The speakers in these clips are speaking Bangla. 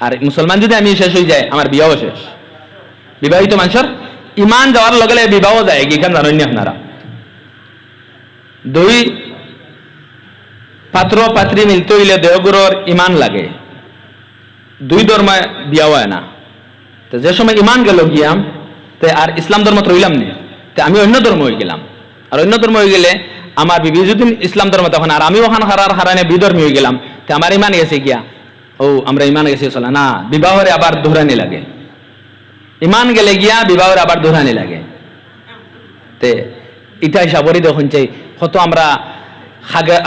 আর মুসলমান যদি আমি শেষ হয়ে যায় আমার বিবাহ শেষ। বিবাহিত মানুষের ইমান যাওয়ার লগে লগে বিবাহ যায় কি কেন জানেন আপনারা? দুই পাত্র পাত্রী মিলতে হইলে দেহগুরুর ইমান লাগে, দুই ধর্মে বিয়া হয় না। তো যে সময় ইমান গেল গিয়াম তে আর ইসলাম ধর্ম রইলাম নি, তে আমি অন্য ধর্ম হয়ে গেলাম। আর অন্য ধর্ম হয়ে গেলে আমার বিবি যদি ইসলাম ধর্ম তখন আর আমি ওখান হারানে বিধর্মী হয়ে গেলাম, তে আমার ইমান গেছে গিয়া ও আমরা ইমান গেছি চলে না, বিবাহরে আবার দোহরানি লাগে। ইমান গেলে গিয়া বিবাহরে আবার দোহরানি লাগে। তে ইটা হিসাবরই দেখুন চাই কত আমরা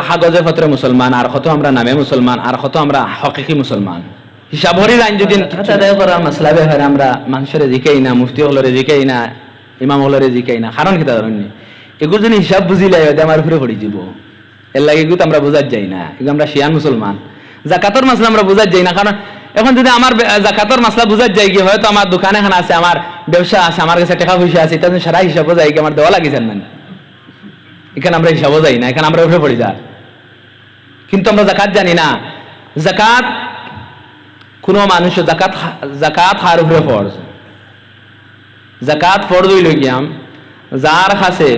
হাগজে পত্রে মুসলমান, আর কত আমরা নামে মুসলমান, আর কত আমরা হকিকি মুসলমান। হিসাবরই লাইন যদি আদায় করার মাসলা ব্যাপারে আমরা মানুষের জিকাই না, মুফতি হলরে জিকাই না, ইমাম হলরে জিকাই না, কারণ কি ধরেন এগুলো যদি হিসাব বুঝিলে আমার উপরে পড়ে যাব। এর লাগে এগুলো আমরা বোঝার যাই না, এগুলো আমরা শিয়ান মুসলমান। জাকাতর মাসলা আমরা বোঝার যাই না, কারণ এখন যদি আমার জাকাতর মাসলা বোঝার যাই কি হয়তো আমার দোকান এখানে আছে, আমার ব্যবসা আছে, আমার কাছে টাকা পয়সা আছে, এটা সারা হিসাব যাই কি আমার দেওয়া লাগিয়েছেন না, এখানে আমরা হিসাবও যাই না, এখানে আমরা উঠে পড়ি যা। কিন্তু আমরা জাকাত জানি না। জাকাত কোন মানুষ জাকাত হার উপরে ফরজ। জাকাত ফরজ হইল গিয়াম যার কাছে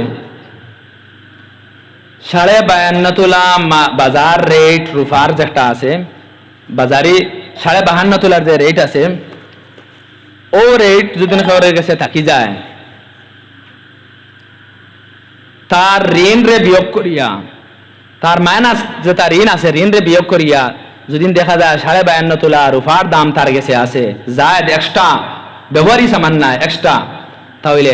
52.5 তোলা বাজার রেট রুফার যেটা আছে, বাজারি 52.5 তোলার যে রেট আছে, ও রেট যদি কারোর কাছে থাকি যায়, তার ঋণ রে বিয়োগ করিয়া, তার মাইনাস যে তার ঋণ আছে, ঋণ রে বিয়োগ করিয়া যদি দেখা যায় 52.5 তোলা রুফার দাম তার কাছে আছে, জায়দ এক্সট্রা ব্যবহারই সামান না এক্সট্রা, তাহলে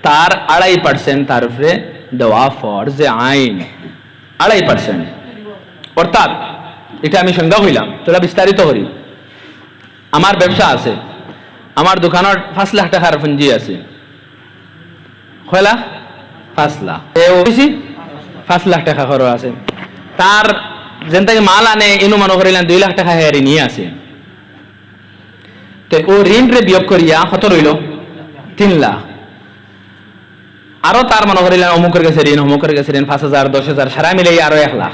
তার 2.5% তার উপরে দেওয়া ফরজে আইন। 2.5%। অর্থাৎ এটা আমি সংজ্ঞা হইলাম, তোরা বিস্তারিত করি। আমার ব্যবসা আছে, আমার দোকানের 5 লাখ টাকার পুঁজি আছে, কয় লাখ? 5 লাখ। 5 লাখ টাকা খরচ আছে। তার যেন থেকে মাল আনে ইনু মনে করিলেন 2 লাখ টাকা হেয়ারি নিয়ে আসে, তো ও ঋণ রে বিয়োগ করিয়া কত রইল? 3 লাখ। আরো তার মনে করিলেন অমুকের কাছে ঋণ, অমুকের কাছে ঋণ 5,000 10,000 সারা মিলে আরো 1 লাখ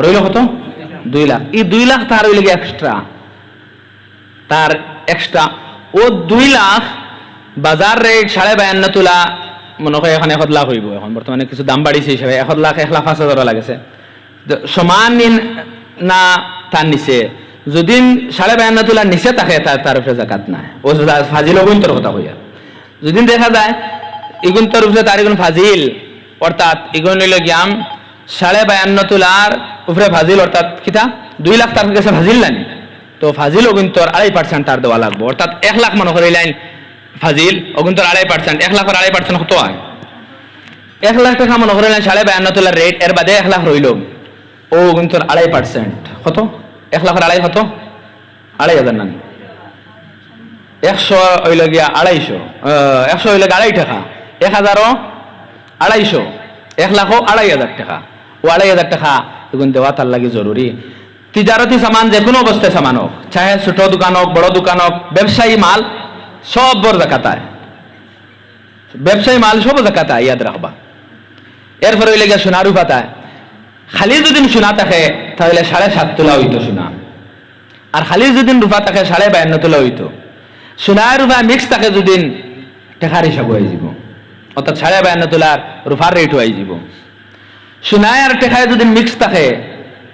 রইল কত? 2 লাখ। এই 2 লাখ তার হইলে এক্সট্রা, তার এক্সট্রা ও 2 লাখ বাজার রেট 52.5 তোলা মনে হয় এখন 1 লাখ হইব। এখন বর্তমানে কিছু দাম বাড়িছে হিসাবে 1 লাখ 1,05,000 লাগেছে। সমান না তার নিচে, যদি 52.5 তোলার নিচে থাকে তার উপরে জাকাত নাই। ও ফাজিল অগুন্তর কথা কইয়া যদি দেখা যায় ইগুন্তর উপরে তার এগুন ফাজিল, অর্থাৎ ইগুন হইল গিয়াম 52.5 তোলার উপরে ফাজিল, অর্থাৎ কিতা 2 লাখ তার কাছে ফাজিল নাই, তো ফাজিল অগুন্তর 2.5% তার দেওয়া লাগবে। অর্থাৎ 1 লাখ মনে করিলেন ফাজিল অগুন্তর 2.5%, 1 লাখের 2.5% কত হয়? 1 লাখ টাকা মনে করিলেন 52.5 তোলার রেট, এর বাদে 1 লাখ রইল, ও কিন্তু 2.5% কত? 1 লাখের 2.5 কত? 2,500 না, 100 হইল গিয়া 250, 100 হইল 2.5 টাকা, 1,000 250, 1 লাখ 2,500 টাকা। ও 2,500 টাকা এগুন দেওয়া তার লাগে জরুরি। তিজারতি সামান যে কোনো অবস্থায় সামান হোক, চাহে ছোট দোকান হোক বড় দোকান হোক, ব্যবসায়ী মাল সব বড় জাকাত আয়, ব্যবসায়ী মাল সব জাকাত আয়, ইয়াদ রাখবা। এরপরে হইলে গিয়া সোনারু পাতায়, খালি যদি সোনা থাকে তাহলে 7.5 তোলা হইতো সোনা, আর খালি যদি রূপা থাকে 52.5 তোলা হইতো। সোনা রূপা মিক্স থাকে যদি টাকার হিসাব হয়ে যাব, অর্থাৎ 52.5 তোলার রূপার রেট হয়ে যাব। সোনা আর টাকায় যদি মিক্স থাকে,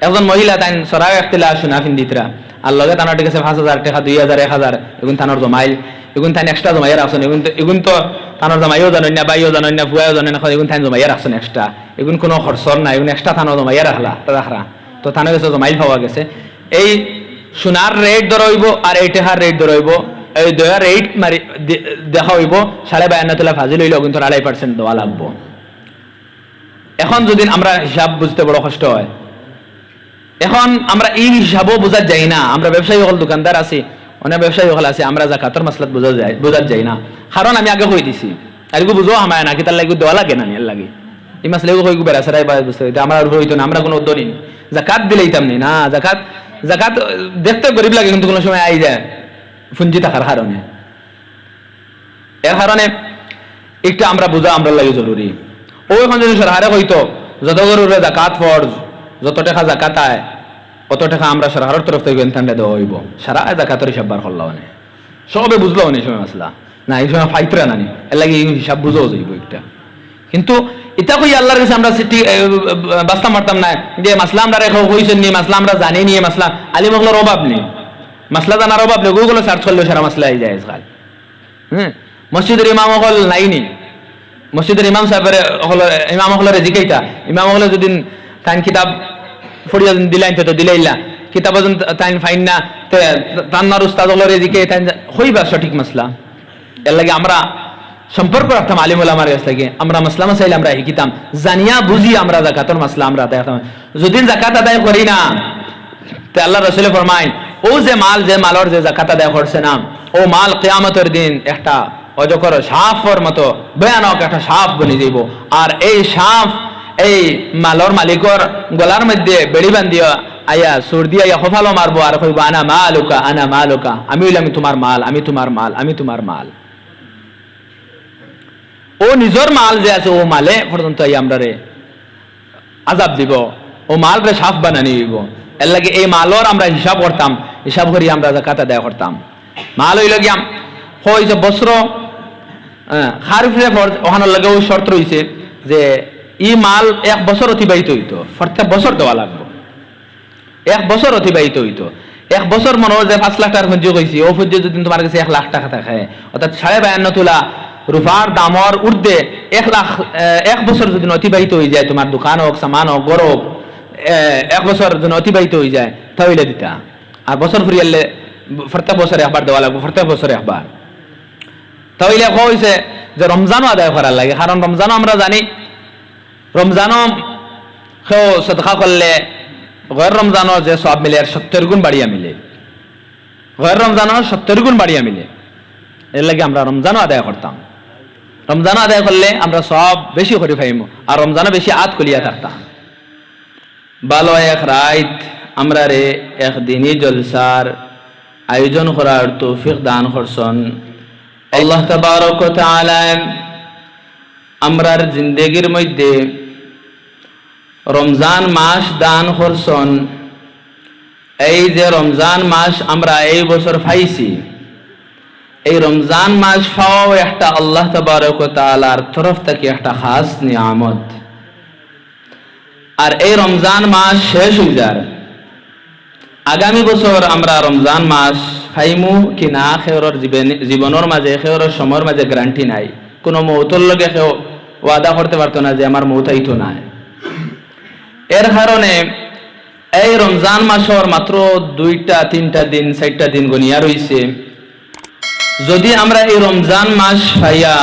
একজন মহিলা তাই সরাই একতিলা সোনা ফিন্দিতরা, আর লগে তানোর ঠিক আছে 5,000 টাকা 2,000 1,000 এগুন থানোর জমাইল, এগুন থান এক্সট্রা জমাইয়া রাখছেন, এগুন তো থানোর জমাইও জানেন না, বাইও জানেন না, ফুয়াও জানেন না, এগুন থান জমাইয়া রাখছেন এক্সট্রা, এগুন কোনো খরচর না, এগুন এক্সট্রা থানোর জমাইয়া রাখরা, তো থানো গেছে জমাইল পাওয়া গেছে। এই সোনার রেট ধরইব আর এই টাকার রেট ধরইব, এই দুইটা রেট মারি দেখা হইব, 52.5 তোলা ফাজিল হইলে কিন্তু 2.5% দেওয়া লাগবো। এখন যদি আমরা হিসাব বুঝতে বড় কষ্ট হয়, এখন আমরা এই হিসাবও বোঝার যাই না। আমরা ব্যবসায়ী হল দোকানদার আছি, অনেক ব্যবসায়ী হল আছে, আমরা জাকাতের মাসলাত বোঝার যাই না। কারণ আমি আগে কই দিছি, আর এগুলো বুঝো আমায় না কি তার লাগে দেওয়া লাগে না, এর লাগে এই মাসলা এগুলো কই বেড়াছাড়াই বুঝতে হইতে আমরা হইতো না, আমরা কোনো উদ্যোগ নিই জাকাত দিলেইতাম নি না। জাকাত দেখতে গরিব লাগে, কিন্তু কোনো সময় আই যায় পুঞ্জি থাকার কারণে। এর কারণে একটু আমরা বোঝা আমরা লাগে জরুরি। ও এখন যদি সরকারে হইতো যত গরুরে জাকাত ফরজ, যত টাকা জাকাত আয় অত টাকা আমরা সরকারের তরফ থেকে এনথান্ডে দেওয়া হইব সারা জাকাতের হিসাব বার করলাম মানে সবে বুঝলো না এই সময় মাসলা না এই সময় ফাইতরা নানি এর লাগে এই হিসাব বুঝাও যাইব একটা কিন্তু এটা কই আল্লাহর কাছে আমরা বাস্তা মারতাম না যে মাসলা আমরা রেখা হইছেন নি মাসলা আমরা জানি নি মাসলা আলিমগুলোর অভাব নেই মাসলা জানার অভাব নেই গুগলে সার্চ করলে সারা মাসলা আই যায় আজকাল মসজিদের ইমাম হল নাইনি মসজিদের ইমাম সাহেবের ইমাম হলের জিকাইতা ইমাম হলে যদি তাইন কিতাব ফড়িয়া দিলাইন তো দিলাইলা কিতাব তাইন ফাইন না তান্নার উস্তাদ হলের জিকে তাইন হইবা সঠিক মাসলা এর লাগে আমরা সম্পর্ক রাখতাম আলিম ওলামার কাছ থেকে আমরা মাসলা মাসাইল আমরা শিখিতাম জানিয়া বুঝি আমরা জাকাতের মাসলা আমরা আদায় করতাম যদি জাকাত আদায় করি না তো আল্লাহ রাসূল ফরমায় ও যে মালর যে জাকাত আদায় করছে না ও মাল কিয়ামতের দিন একটা অজকর সাফের মতো ভয়ানক একটা সাপ বনে যাইব আর এই সাপ এই মালর মালিকর গলার মধ্যে বেড়ি বান্ধিয়া আয়া সুর দিয়া ইয়া খফালো মারবো আর কইব আনা মালুকা আমি হইলাম তোমার মাল আমি তোমার মাল ও নিজের মাল যে আছে ও মালে পর্যন্ত আমরা রে আজাব দিব ও মাল রে সাফ বানানি দিব এর লাগে এই মালর আমরা হিসাব করতাম হিসাব করি আমরা জাকাত আদায় করতাম মাল হইল গিয়াম হইছে বস্ত্র খারিফে ওখানের লাগে ওই শর্ত রয়েছে যে ই মাল 1 বছর অতিবাহিত হইতো প্রত্যেক বছর দেওয়া লাগবে 1 বছর অতিবাহিত হইতো 1 বছর মনে হয় যে 5 লাখ টাকার ফঞ্জি কইছি ও ফঞ্জি যদি তোমার কাছে 1 লাখ টাকা থাকে অর্থাৎ 52.5 তোলা রুফার দামর ঊর্ধ্বে 1 লাখ 1 বছর যদি অতিবাহিত হয়ে যায় তোমার দোকান হোক সামান হোক গড় হোক 1 বছর যদি অতিবাহিত হয়ে যায় তাহলে দিতা আর বছর ফুরিয়ালে প্রত্যেক বছরে একবার দেওয়া লাগবে প্রত্যেক বছরে একবার তাহলে হয়েছে যে রমজানও আদায় করার লাগে কারণ রমজানও আমরা জানি রমজানও কেউ সদকা করলে গয়ের রমজানও যে সব মিলে 70 গুণ বাড়িয়া মিলে গয়ের রমজানও 70 গুণ বাড়িয়া মিলে এর লাগে আমরা রমজানও আদায় করতাম রমজানও আদায় করলে আমরা সব বেশি করে পাইম আর রমজানও বেশি আত কলিয়া থাকতাম ভালো এক রাত আমরা রে একদিনই জলসার আয়োজন করার তৌফিক দান করছেন আল্লাহ তাবারক ওয়া তাআলা আমরার জিন্দেগির মধ্যে রমজান মাস দান করছেন এই যে রমজান মাস আমরা এই বছর পাইছি এই রমজান মাস পাওয়াও একটা আল্লাহ তাবারক ওয়া তাআলার তরফ থেকে একটা খাস নিয়ামত আর এই রমজান মাস শেষ হয়ে যার আগামী বছর আমরা রমজান মাস পাইমু কি না খেয়রর জীবনের মাঝে খেয়রর সময়ের মাঝে গ্যারান্টি নাই কোনো মৌতর লগে কেউ ওয়াদা করতে পারতো না যে আমার মৌত আইতো না এর কারণে এই রমজান মাসের মাত্র 2টা 3টা দিন 4টা দিন গনিয়া রইছে যদি আমরা এই রমজান মাস পাইয়া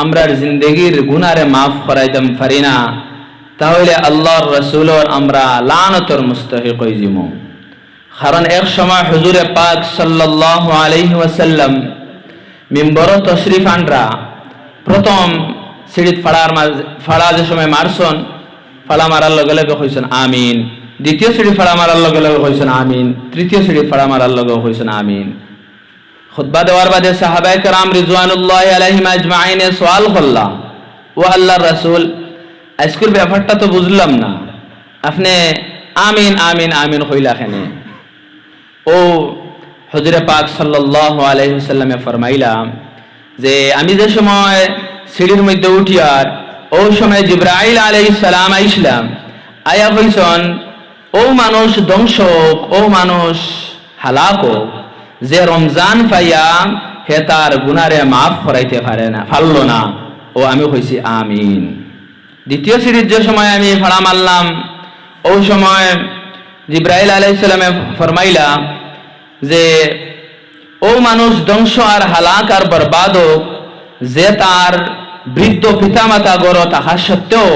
আমরার জিন্দেগির গুনারে মাফ করাইতাম পারি না তাহলে আল্লাহর রাসূলের আমরা লানতের মুস্তাহিক হইজিম কারণ এক সময় হুজুরে পাক সাল্লাল্লাহু আলাইহি ওয়াসাল্লাম মিম্বর তশরিফ আনরা প্রথম সিঁড়িত ফাড়া যে সময় মারছন ফাড়া মারার লগে লগে কইছেন আমিন দ্বিতীয় সিঁড়ি ফাড়া মারার লগে লগে কইছেন আমিন তৃতীয় সিঁড়ি ফাড়া মারার লগে কইছেন আমিন খুতবা দেওয়ার বাদে সাহাবায়ে কেরাম রিজওয়ানুল্লাহি আলাইহিম আজমাইনে সওয়াল করলা ও আল্লাহর রাসূল আজকের ব্যাপারটা তো বুঝলাম না আপনি আমিন আমিন আমিন কইলা কেন ও হুজুরে পাক সাল্লাল্লাহু আলাইহি ওয়াসাল্লামে ফরমাইলাম যে আমি যে সময় সিঁড়ির মধ্যে উঠিয়ার ওই সময় জিবরাইল আলাইহিস সালাম আইসলাম আয়া কইছেন ও মানুষ ধ্বংস ও মানুষ হালাক যে রমজান পাইয়া হে তার গুনারে মাফ করাইতে পারলো না ও আমি কইছি আমিন দ্বিতীয় সিঁড়ির যে সময় আমি ফাড়া মারলাম ওই সময় জিবরাইল আলাইহিস সালামে ফরমাইলা যে ও মানুষ ধ্বংস আর হালাক আর বরবাদ যে তার বৃদ্ধ পিতামাতা গড় তাহার সত্ত্বেও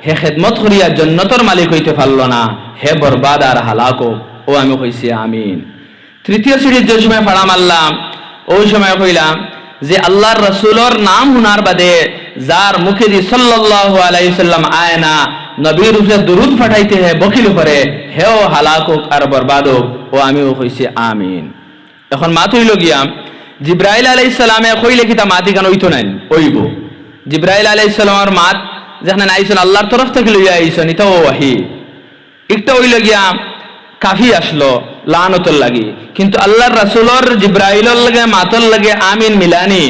হে খেদমত করিয়া জান্নাতের মালিক হইতে পারলো না হে বরবাদ আর হালাক ও আমি কইছি আমিন তৃতীয় সিঁড়ির যে সময় ফাড়া মারলাম ওই সময় কইলাম যে আল্লাহর রাসূলের নাম হুনার বাদে যার মুখে দি সাল্লাল্লাহু আলাইহি সাল্লাম আয়না নবীর উপরে দরুদ পাঠাইতে হে বকিল করে হেও হালাক আর বরবাদ ও আমিও কইছি আমিন এখন মাত হইল গিয়া জিবরাইল আলাইহিস সালামে কইলে কি তা মাতি কেন হইতো নাই হইব জিবরাইল আলাইহিস সালামের মাত যেখানে আইছেন আল্লাহর তরফ থেকে লইয়া আইছেন এটা ওয়াহি একটা হইল গিয়া কাফি আসলো লানতর লাগি, কিন্তু আল্লাহর রাসূলর জিব্রাইলর লাগে মাতর লাগে আমিন মিলানি,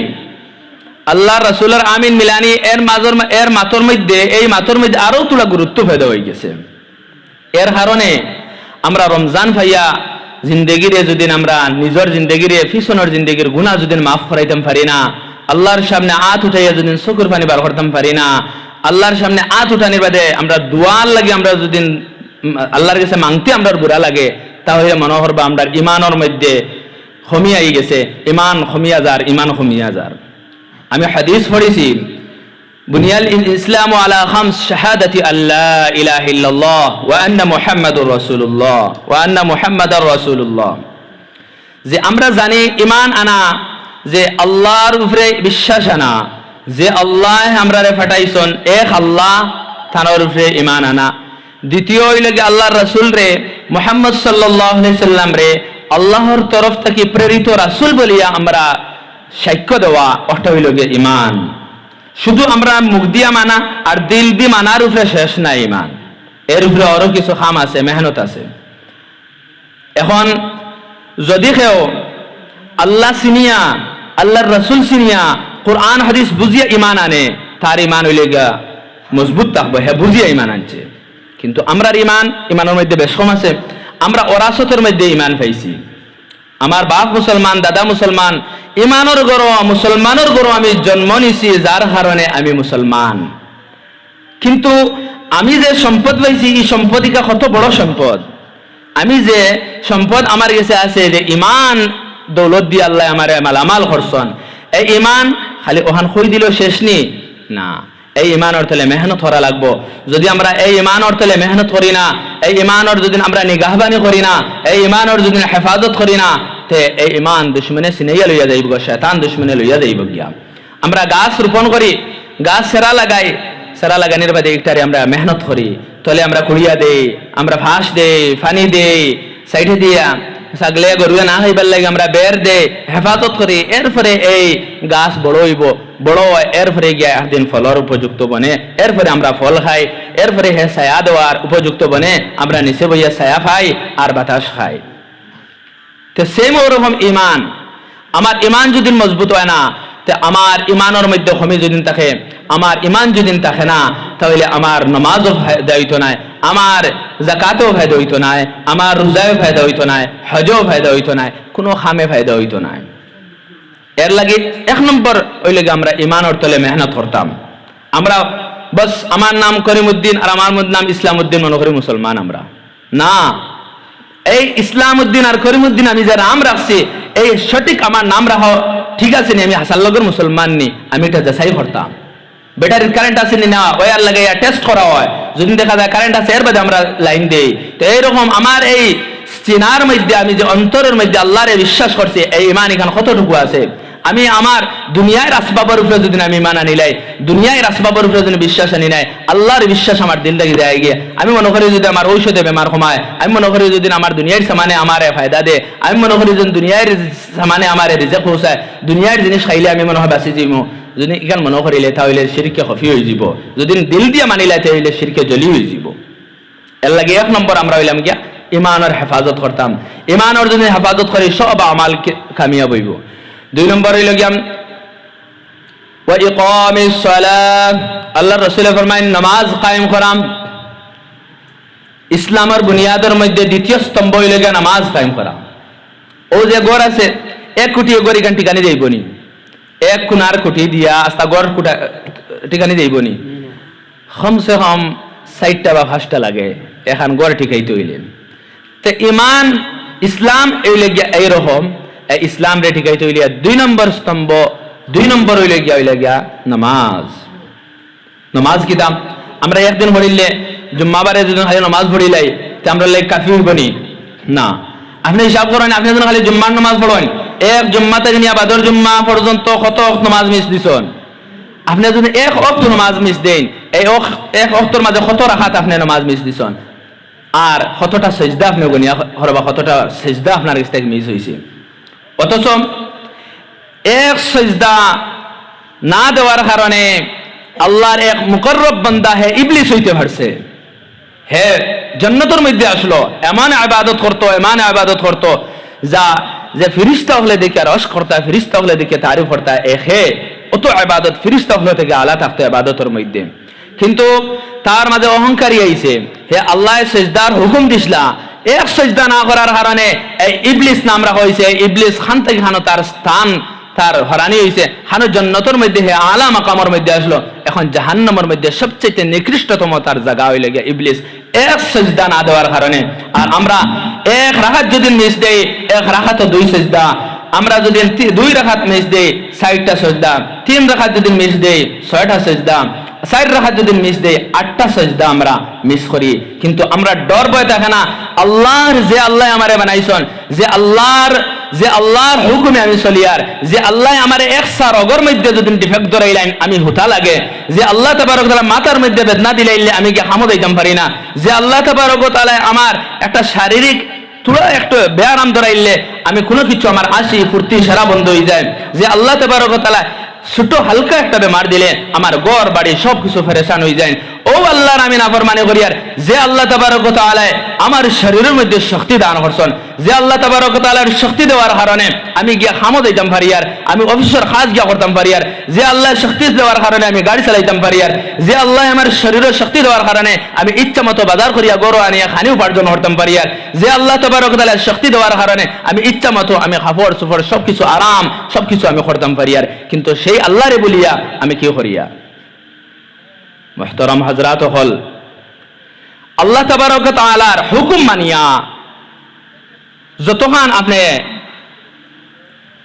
আল্লাহর রাসূলের আমিন মিলানি এর মাতর মধ্যে এই মাতর মধ্যে আরো তোলা গুরুত্ব পেদা হয়ে গেছে। এর কারণে আমরা রমজান ভাইয়া জিন্দগিরে যদি আমরা নিজের জিন্দগিরে পিছনের জিন্দগির গুনাহ যদি মাফ করাইতাম পারি না, আল্লাহর সামনে হাত উঠাইয়া যদি চকুর পানি বার করতাম পারি না, আল্লাহর সামনে হাত উঠানির বাদে আমরা দোয়ার লাগে আমরা যদি আল্লাহর কাছে মাংতে আমরা বুড়া লাগে, তাহলে মনে করবা আমরা ইমানের মধ্যে কমিয়াই গেছে, ইমান কমিয়া যার, ইমান কমিয়া যার। আমি হাদিস পড়েছি, বুনিয়াল ইসলামু আলা খামস শাহাদাতি আল্লা ইলাহা ইল্লাল্লাহ ওয়া আন্না মুহাম্মাদুর রাসূলুল্লাহ ওয়া আন্না মুহাম্মাদার রাসূলুল্লাহ। যে আমরা জানি ইমান আনা, যে আল্লাহর উপরে বিশ্বাস আনা, যে আল্লাহ আমরারে পাঠাইছেন এক আল্লাহ তার উপরে ইমান আনা। দ্বিতীয় হইল আল্লাহর রাসূল রে মুহাম্মদ সাল্লাল্লাহু আলাইহি সাল্লাম রে আল্লাহর তরফ থেকে প্রেরিত রাসূল বলিয়া আমরা সাক্ষ্য দেওয়া, ওটা হইল ইমান। শুধু আমরা মুখ দিয়া মানা আর দিল দি মানার উপরে শেষ না ইমান, এর উপরে আরো কিছু কাম আছে, মেহনত আছে। এখন যদি কেউ আল্লাহ চিনিয়া, আল্লাহর রাসূল চিনিয়া, কোরআন হাদিস বুঝিয়া ইমান আনে, তার ইমান হইলে গা মজবুত থাকবে, হ্যাঁ বুঝিয়া ইমান আনছে। কিন্তু আমরা ইমানের মধ্যে বেশ কম আছে। আমরা ওরাসতের মধ্যে ইমান পাইছি, আমার বাপ মুসলমান, দাদা মুসলমান, ইমানের গরো মুসলমানের গরো আমি জন্ম নিছি, যার কারণে আমি মুসলমান। কিন্তু আমি যে সম্পদ পাইছি, এই সম্পদিকা কত বড় সম্পদ। আমি যে সম্পদ আমার কাছে আছে, যে ইমান দৌলত দিয়ে আল্লাহ আমারে মালামাল করছেন, এই ইমান খালি ওখান কই দিল শেষ নি না, এই ইমানের তলে মেহনত করা লাগবো। যদি আমরা এই ইমানের তলে মেহনত করি না, এই ইমানের যদি আমরা নিগাহবানি করি না, এই ইমানের যদি হেফাজত করি না, তে এই ইমান দুশ্মনে সিনাইয়া লইয়া যাইব, শয়তান দুশ্মনে লইয়া যাইব গিয়া। আমরা গাছ রোপণ করি, গাছ সেরা লাগাই, সেরা লাগানোর বাদে একটারে আমরা মেহনত করি, তলে আমরা কুড়িয়া দেই, আমরা ফাঁস দেই, ফানি দেই, সাইডে দিয়া ছাগলে গরুয়ে না হইবার লাগে আমরা বের দেই, হেফাজত করি। এরপরে এই গাছ বড় হইব, বড় হয়, এরপরে গিয়া একদিন ফলের উপযুক্ত বনে, এরপরে আমরা ফল খাই, এরপরে হে ছায়া দেওয়ার উপযুক্ত বনে, আমরা নিচে বইয়া ছায়া খাই আর বাতাস খাই। তো সেম ওরকম ইমান, আমার ইমান যদি মজবুত হয় না, তো আমার ইমানের মধ্যে কমি যদি থাকে, আমার ইমান যদি থাকে না, তাহলে আমার নামাজও ফায়দা হইতো নাই, আমার যাকাতও ফায়দা হইতো নাই, আমার রোজাও ফায়দা হইতো নাই, হজও ফায়দা হইতো নাই, কোনো খামে ফায়দা হইতো নাই। এর লাগে এক নম্বর ওই লাগে আমরা ইমানের তলে মেহনত করতাম। আমরা বস আমার নাম করিমউদ্দিন আর আমার নাম ইসলামউদ্দিন মনে করি মুসলমান আমরা না। এই ইসলামউদ্দিন আর করিমউদ্দিন আমি যে নাম রাখছি, এই সঠিক আমার নাম রাখো ঠিক আছে নি, আমি হাসাননগর মুসলমান নি, আমি এটা যাচাই করতাম। ব্যাটারির কারেন্ট আছে নি না, ওয়ার লাগাইয়া টেস্ট করা হয়, যদি দেখা যায় কারেন্ট আছে এর বাদে আমরা লাইন দেই। তো এইরকম আমার এই চিনার মধ্যে আমি যে অন্তরের মধ্যে আল্লাহরে বিশ্বাস করছি, এই ইমান এখানে কতটুকু আছে। আমি আমার দুনিয়ার আসবাবের উপরে যদি আমি ইমান আনি লাই, দুনিয়ার আসবাবের উপরে যদি বিশ্বাস আনি নাই, আল্লাহর বিশ্বাস আমার দিল থেকে যায় গিয়ে, আমি মনে করি যদি আমার ঔষধে বেমার কমায়, আমি মনে করি যদি আমার দুনিয়ার সামানে আমার ফায়দা দে, আমি মনে করি যদি দুনিয়ার সামানে আমার রিজেক্ট পৌঁছায়, দুনিয়ার জিনিস খাইলে আমি মনে হয় বাঁচি যাইব, যদি ইখান মনে করিলে তাহলে শিরকে খফি হয়ে যাব, যদি দিল দিয়ে মানিলে তাহলে শিরকে জলি হয়ে যাব। এর লাগে এক নম্বর আমরা হইলাম গিয়া ইমানের হেফাজত করতাম। ইমানের যদি হেফাজত করি সব আমাল কামিয়াব হইব। দুই নম্বর হইল গিয়া ওয়া ইকামিস সালাহ, আল্লাহর রাসূল ফরমায় নামাজ কায়েম করাম। ইসলামের বুনিয়াদের মধ্যে দ্বিতীয় স্তম্ভ হইল গিয়া নামাজ কায়েম করা। ও যে ঘর আছে, এক কোটি ঘর এখান ঠিকানি যাইবনি, এক কোনার কোটি দিয়া আস্তা ঘর ঠিকানি যাইবনি, কমসে কম 4টা বা 5টা লাগে এখন ঘর ঠিকাইতে হইলেন। তো ইমান ইসলাম হইলে গিয়া এইরকম, ইসলাম রে ঠিকাইতে হইলে 2 নম্বর স্তম্ভ, 2 নম্বর হইলে গিয়া নামাজ। নামাজ কি দাম আমরা একদিন পড়িলে জুম্মাবারে যদি খালি নামাজ পড়িলাই তে আমরা লাইক কাফি হইবনি না। আপনি হিসাব করেন, আপনি যখন খালি জুম্মার নামাজ পড়েন, এক জুম্মা থেকে নিয়ে বাদর জুম্মা পর্যন্ত কত নামাজ মিস দিছেন। আপনি যদি এক ওয়াক্ত নামাজ মিস দেন, এই এক ওয়াক্তের মাঝে কত রাকাত আপনি নামাজ মিস দিছেন, আর কতটা সিজদা আপনি গনিয়া করবা, কতটা সিজদা আপনার কাছ থেকে মিস হইছে। অথচ এক সিজদা না দেওয়ার কারণে আল্লাহর এক মুকররব বান্দা হে ইবলিস হইতে পারছে। হে জান্নাতের মধ্যে আসলো, এমন ইবাদত করতো যা যে ফিরিস্তা হলে দেখে রস করতা, ফিরিস্তা হলে দেখে তারিফ করতা, এখে অত ইবাদত ফিরিস্তা হলে থেকে আলা থাকতো ইবাদতের মধ্যে। কিন্তু তার মাঝে অহংকারী আইছে, হে আল্লাহ সেজদার হুকুম দিসলা, এক সেজদা না করার কারণে এই ইবলিস নাম রাখা হয়েছে। ইবলিস খান থেকে খানো তার স্থান তার হরানি হয়েছে, হানো জান্নাতের মধ্যে হে আলা মাকামের মধ্যে আসলো, এখন জাহান্নামের মধ্যে সবচেয়ে নিকৃষ্টতম তার জায়গা হইলে গিয়া ইবলিস এক সেজদা না দেওয়ার কারণে। আর আমরা এক রাকাত যদি মিস দেই, এক রাকাত 2 সেজদা, আমরা যদি 2 রাকাত মিস দেই 60টা সেজদা, 3 রাকাত যদি মিস দেই 6টা সেজদা, 4 রাকাত যদি মিস দেই 8টা সেজদা আমরা মিস করি। কিন্তু আমরা ডর ভয় থাকে না, আল্লাহর যে আল্লাহ আমারে বানাইছেন, যে আল্লাহর হুকুমে আমি চলি, আর যে আল্লাহ আমারে একসার অগর মধ্যে যদি ডিফেক্ট ধরাইলেন আমি হুতা লাগে, যে আল্লাহ তাবারক তাআলা মাথার মধ্যে বেদনা দিলাইলে আমি কি হামদ হইতাম পারি না, যে আল্লাহ তাবারক তাআলা আমার একটা শারীরিক থোড়া একটু ব্যায়াম ধরাইলে আমি কোনো কিছু আমার হাসি ফুর্তি সারা বন্ধ হয়ে যায়, যে আল্লাহ তাবারক তাআলা ছোট হালকা একটা বেমার দিলে আমার ঘর বাড়ি সবকিছু ফেরেশান হয়ে যায়, ও আল্লাহর আমি নাফরমানি করি। আর যে আল্লাহ তাবারক ওয়া তাআলা আমার শরীরের মধ্যে শক্তি দান করছেন, যে আল্লাহ তাবারক ওয়া তাআলার শক্তি দেওয়ার কারণে আমি গিয়া খামো দিতাম পারি, আর আমি অফিসের কাজ গিয়া করতাম পারি, আর যে আল্লাহ শক্তি দেওয়ার কারণে আমি গাড়ি চালাইতাম পারি, আর যে আল্লাহ আমার শরীরের শক্তি দেওয়ার কারণে আমি ইচ্ছা মতো বাজার করিয়া গরু আনিয়া খানি উপার্জন করতাম পারি, আর যে আল্লাহ তাবারক ওয়া তাআলার শক্তি দেওয়ার কারণে আমি ইচ্ছা মতো আমি কাপড় চোপড় সবকিছু আরাম সবকিছু আমি করতাম পারি। আর কিন্তু সেই আল্লাহরে বলিয়া আমি কি করিয়া? মুহতারাম হযরত হল আল্লাহ তাবারক ওয়া তাআলার হুকুম মানিয়া যতক্ষণ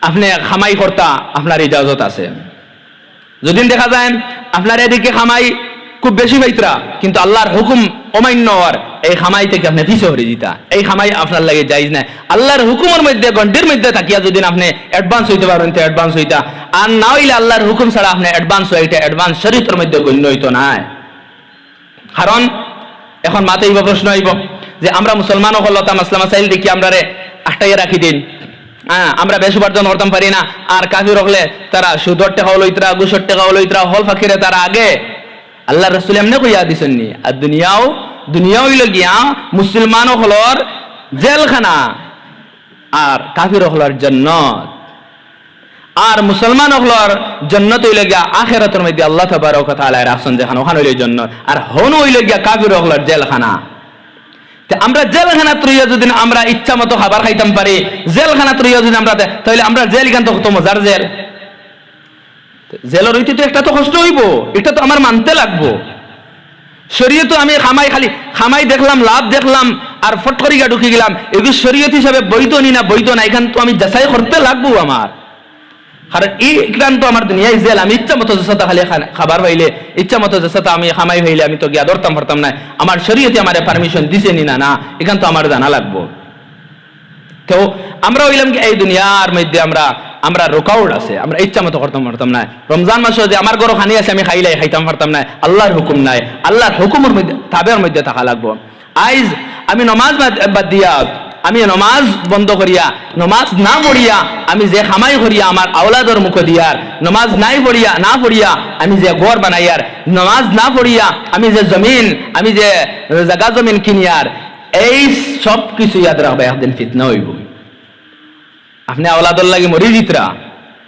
আপনি খামাই করতা আপনার ইজাজত আছে। যদি দেখা যায় আপনার এদিকে খামাই খুব বেশি পাইতরা, কিন্তু আল্লাহর হুকুম অমান্য হওয়ার এই খামাই থেকে আপনি পিছিয়ে হয়ে দিতা, এই খামাই আপনার লাগে জায়েজ নাই। আল্লাহর হুকুমের মধ্যে গন্ডির মধ্যে থাকিয়া যদি আপনি অ্যাডভান্স হইতে পারেন তো অ্যাডভান্স হইতা, আর না হইলে আল্লাহর হুকুম ছাড়া আপনি অ্যাডভান্স হইতে অ্যাডভান্স শরীয়তের মধ্যে গণ্য হইতো না। কারণ এখন মাথায় প্রশ্ন আইব যে আমরা মুসলমান হলতাম মাসলা মাসাইল দেখি আমরা আটটাইয়া রাখি দিন, আমরা বেশ উপার্জন করতাম পারি না, আর কাফির হলে তারা 70 টাকা লইতরা 62 টাকা লইতরা হল ফাকিরে তারা আগে আল্লাহ রাসূল এমনি কইয়া দিছেন নি, আর দুনিয়াও হইল গিয়া মুসলমান হলর জেলখানা আর কাফির হলর জান্নাত, আর মুসলমান হলর জান্নাত হইল গিয়া আখিরাতের মধ্যে আল্লাহ তাবারক ওয়া তাআলা রাখছেন যেখানে ওখানে হইল জান্নাত, আর হন হইল গিয়া কাফির হলর জেলখানা। আমরা জেলখানা ত্রইয়া যদি আমরা ইচ্ছা মতো খাবার খাইতাম পারি, জেলখানা ত্রইয়া যদি আমরা, তাহলে আমরা জেল গান তো কত মজার জেল, জেলের হইতে তো একটা তো কষ্ট হইব, এটা তো আমার মানতে লাগবো। শরীয়ত আমি খামাই দেখলাম, লাভ দেখলাম, আর ফট করিয়া ঢুকে গেলাম, এগুলো শরীয়ত হিসাবে বৈধ নি না বৈধ না, এখান তো আমি যাচাই করতে লাগবো আমার। কারণ এইখান তো আমার দুনিয়ায় জেল, আমি ইচ্ছা মতো যেসাথে খালি খাবার পাইলে, ইচ্ছা মতো যেসাথে আমি খামাই হইলে আমি তো গিয়া ধরতাম পারতাম না, আমার শরীয়তে আমার পারমিশন দিছে নি না, এখান তো আমার জানা লাগবো। তো আমরা হইলাম কি এই দুনিয়ার মধ্যে আমরা রোকাউট আছে, আমরা ইচ্ছা মতো করতাম পারতাম না। রমজান মাসে যে আমার ঘরে খানি আছে আমি খাইতাম পারতাম না, আল্লাহর হুকুম নাই, আল্লাহর হুকুমের মধ্যে তাবের মধ্যে থাকা লাগবো। আইজ আমি নমাজ বাদ দিয়া, আমি নমাজ বন্ধ করিয়া, নমাজ না পড়িয়া আমি যে খামাই করিয়া আমার আওলাদর মুখ দিয়ার, নমাজ না পড়িয়া আমি যে ঘর বানাইয়ার, নমাজ না পড়িয়া আমি যে জমিন, আমি যে জায়গা জমিন কিনিয়ার, এই সব কিছু ইয়াদ রাখবে, একদিন ফিতনা হইব। আপনি আওলাদর লাগে মরি জিতরা,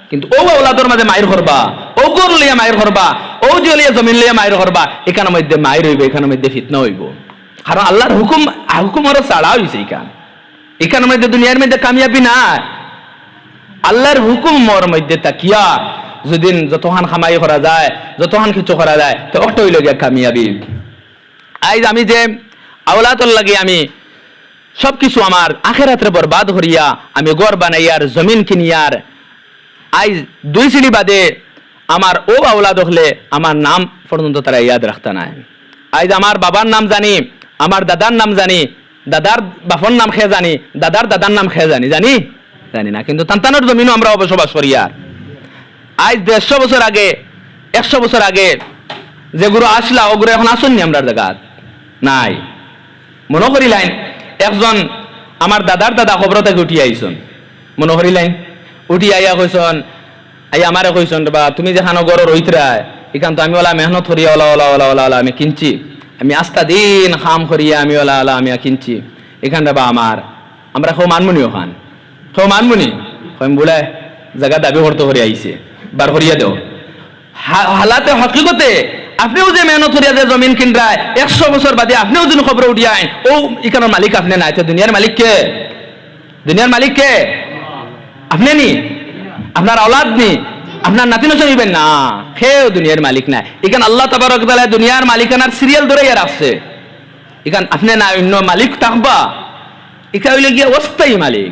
কিন্তু ও আওলাদর মাঝে মায়ের করবা, ও গর লিয়া মায়ের করবা, ও জলিয়া জমিন লিয়া মায়ের করবা, এখানের মধ্যে মায়ের হইব, এখানের মধ্যে ফিতনা হইব। কারণ আল্লাহর হুকুম আরো ছাড়া হয়েছে, এখানের মধ্যে দুনিয়ার মধ্যে কামিয়াবি না। আল্লাহর হুকুম মোর মধ্যে তাকিয়া যদি যতখান খামাই করা যায়, যতখান কিছু করা যায়, তো অটো হইল গিয়া কামিয়াবি। আইজ আমি যে আওলাদর লাগে আমি সবকিছু আমার আখেরাতের বরবাদ করিয়া আমি ঘর বানাইয়ার, জমিন কিনিয়ার, আইজ 2 সিঁড়ি বাদে আমার ও আওলাদ হলে আমার নাম পর্যন্ত তারা ইয়াদ রাখতা নাই। আইজ আমার বাবার নাম জানি, আমার দাদার নাম জানি, দাদার বাপর নাম খেয়ে জানি, দাদার দাদার নাম খেয়ে জানি না, কিন্তু তান্তানোর জমিনও আমরা বসবাস করি। আর আজ 150 বছর আগে 100 বছর আগে যেগুলো আসলা ওগুলো এখন আসুননি আমরা জায়গা নাই। মনে করিলেন একজন আমার দাদার দাদা খবর থেকে উঠি আইসন, মনে করিলেন উঠি আইয়া কইসন, আইয়া আমারে কইসন বা তুমি যেখানে গড় রইতরা এখান তো আমি ওলা মেহনত করিয়া ওলা আমি কিনছি, আমি আস্তা দিন খাম করিয়া আমি ওলা আলা আমি কিনছি এখানটা বা আমার আমরা কেউ মানমুনিও খান কেউ মানমুনি বলে জায়গা দাবি করতে করে আইছে বার করিয়া দেও হালাতে হকিকতে আপনিও যে মেহনত করিয়া যে জমিন কিনরায় 100 বছর বাদে আপনিও যদি খবর উঠিয়া আইন ও এখানের মালিক আপনি নাই তো দুনিয়ার মালিক কে? দুনিয়ার মালিক কে? আপনি নি? আপনার আওলাদ নি? আপনার নাতি নষ্ট হইবেন না, কেউ দুনিয়ার মালিক নাই। এখানে আল্লাহ তাবারক তাআলা দুনিয়ার মালিকানার সিরিয়াল ধরে রাখছে। এখানে আপনি না অন্য মালিক থাকবা, এখানে হইলে গিয়ে অস্থায়ী মালিক।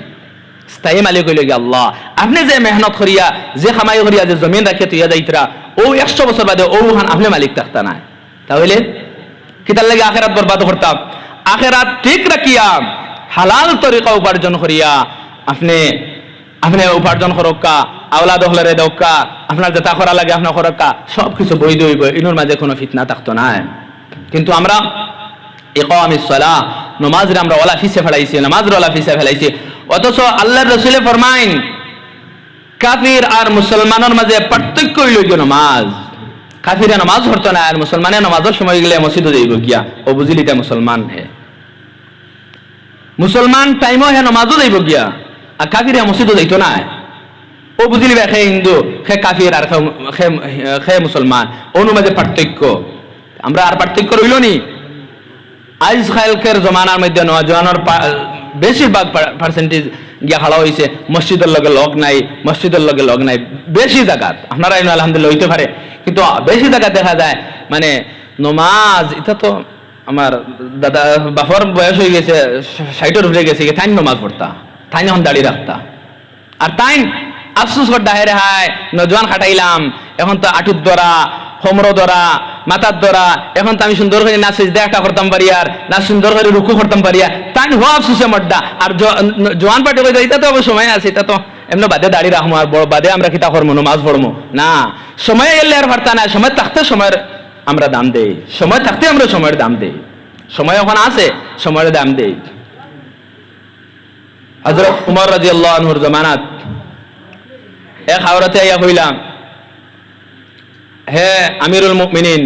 স্থায়ী মালিক হইলে গিয়ে আল্লাহ। আপনি যে মেহনত করিয়া যে খামাই করিয়া যে জমিন রাখিয়া তুইয়া যাইতরা ও 100 বছর বাদে ও আপনি মালিক থাকতা না, তাহলে কিতার লাগে আখেরাত বরবাদ করতাম। আখেরাত ঠিক রাখিয়া হালাল তরিকা উপার্জন করিয়া আপনি উপার্জন করক্কা, আওলাদ হলরে দক্কা, আপনার যেটা করা লাগে আপনার করক্কা, সবকিছু বৈধ হইব, ইনুর মাঝে কোনো ফিতনা থাকতো না। কিন্তু আমরা ইকামিস সালাহ নামাজরে আমরা ওলা ফিসে ফেলাইছি, নামাজরে ওলা ফিসে ফেলাইছি। অথচ আল্লাহর রাসূলে ফরমাইন কাফির আর মুসলমানের মাঝে পার্থক্য হইল গিয়ে নামাজ। কাফিরে নামাজ পড়তো না, আর মুসলমানের নামাজের সময় গেলে মসজিদে যাইব গিয়া ও বুঝিলি এটা মুসলমান হে। মুসলমান টাইমও হে নামাজও যাইব গিয়া, আর কাফিরে মসজিদও যাইতো না ও বুঝিলি খে হিন্দু খে কাফির আর খে মুসলমান, ওর মাঝে পার্থক্য। আমরা আর পার্থক্য রইল নি। আজকালকের জমানার মধ্যে নওজওয়ানের বেশিরভাগ পার্সেন্টেজ গিয়া খাড়া হয়েছে মসজিদের লগে লগ নাই, মসজিদের লগে লগ নাই। বেশি জায়গাত আপনারা আলহামদুলিল্লাহ হইতে পারে, কিন্তু বেশি জায়গা দেখা যায় মানে নমাজ এটা তো আমার দাদা বাপর বয়স হয়ে গেছে 60-এর উপরে গেছে, তাই নমাজ পড়তা, তাই এখন দাঁড়িয়ে রাখতা। আর তাই আফসুস করতা হে রে হায় নজওয়ান খাটাইলাম, এখন তো আটুর ধরা, হোমরো ধরা, মাথার ধরা, এখন তো আমি সুন্দর করে নাচ দেখা করতাম পারি, আর নাচ সুন্দর করে রুকু করতাম পারি, তাই হো আফসুসে মড্ডা। আর জোয়ান পার্টি করে এটা তো সময় আছে, এটা তো এমনি বাদে দাঁড়িয়ে রাখবো আর বড় বাদে আমরা কিতা করবো নমাজ পড়বো না। সময় এলে আর পারতা না, সময় থাকতে সময়ের আমরা দাম দেই, সময় থাকতে আমরা সময়ের দাম দেই। সময় এখন আছে, সময়ের দাম দেই। হযরত উমর রাদিয়াল্লাহু আনহুর জামানাত এক আওরাতে আইয়া কইলাম, হে আমিরুল মুমিনিন,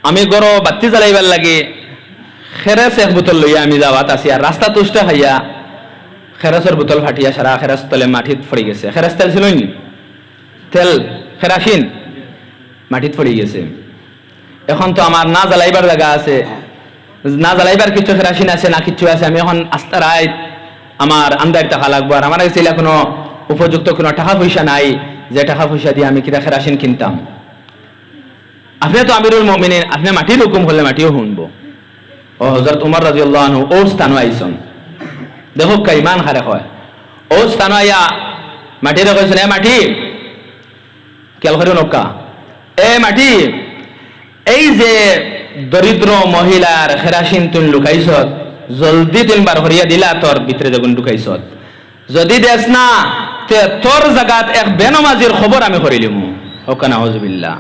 আমি গরো বাতি জ্বালাইবার লাগে খেরাস এক বোতল লইয়া আমি যাওয়াত আছি, আর রাস্তা তুষ্ট খাইয়া খেরাসের বোতল ফাটিয়া সারা খেরাস তলে মাটিত পড়ে গেছে। খেরাস তেল ছিল নি, তেল খেরাসিন মাটিত পড়ে গেছে। এখন তো আমার না জ্বালাইবার জায়গা আছে, না জ্বালাইবার কিছু খেরাসিন আছে না কিছু আছে। আমি এখন আস্তা রায় আমার আমদার টাকা লাগবো, আর আমার কাছে কোনো উপযুক্ত কোনো টাকা পয়সা নাই যে টাকা পয়সা দিয়ে আমি কিনা খেরাসিন কিনতাম। আপনি তো আমিরুল মুমিনিন, আপনি মাটির হুকুম করলে মাটিও শুনবো। ও হযরত উমর রাদিয়াল্লাহু আনহু ও স্থান আইসন, দেখো কাইমান হারে হয় ও স্থান আইয়া মাটিরে কইছেন, এ মাটি কেল করে নৌকা, এ মাটি এই যে দরিদ্র মহিলার খেরাসিন তুই লুকাইছ, জলদি তুই বার করিয়া দিলা তোর ভিতরে যখন ঢুকাইছ, যদি দেশ না তে তোর জায়গাত এক বেনমাজির খবর আমি করিলিম। ওকা নাউজুবিল্লাহ,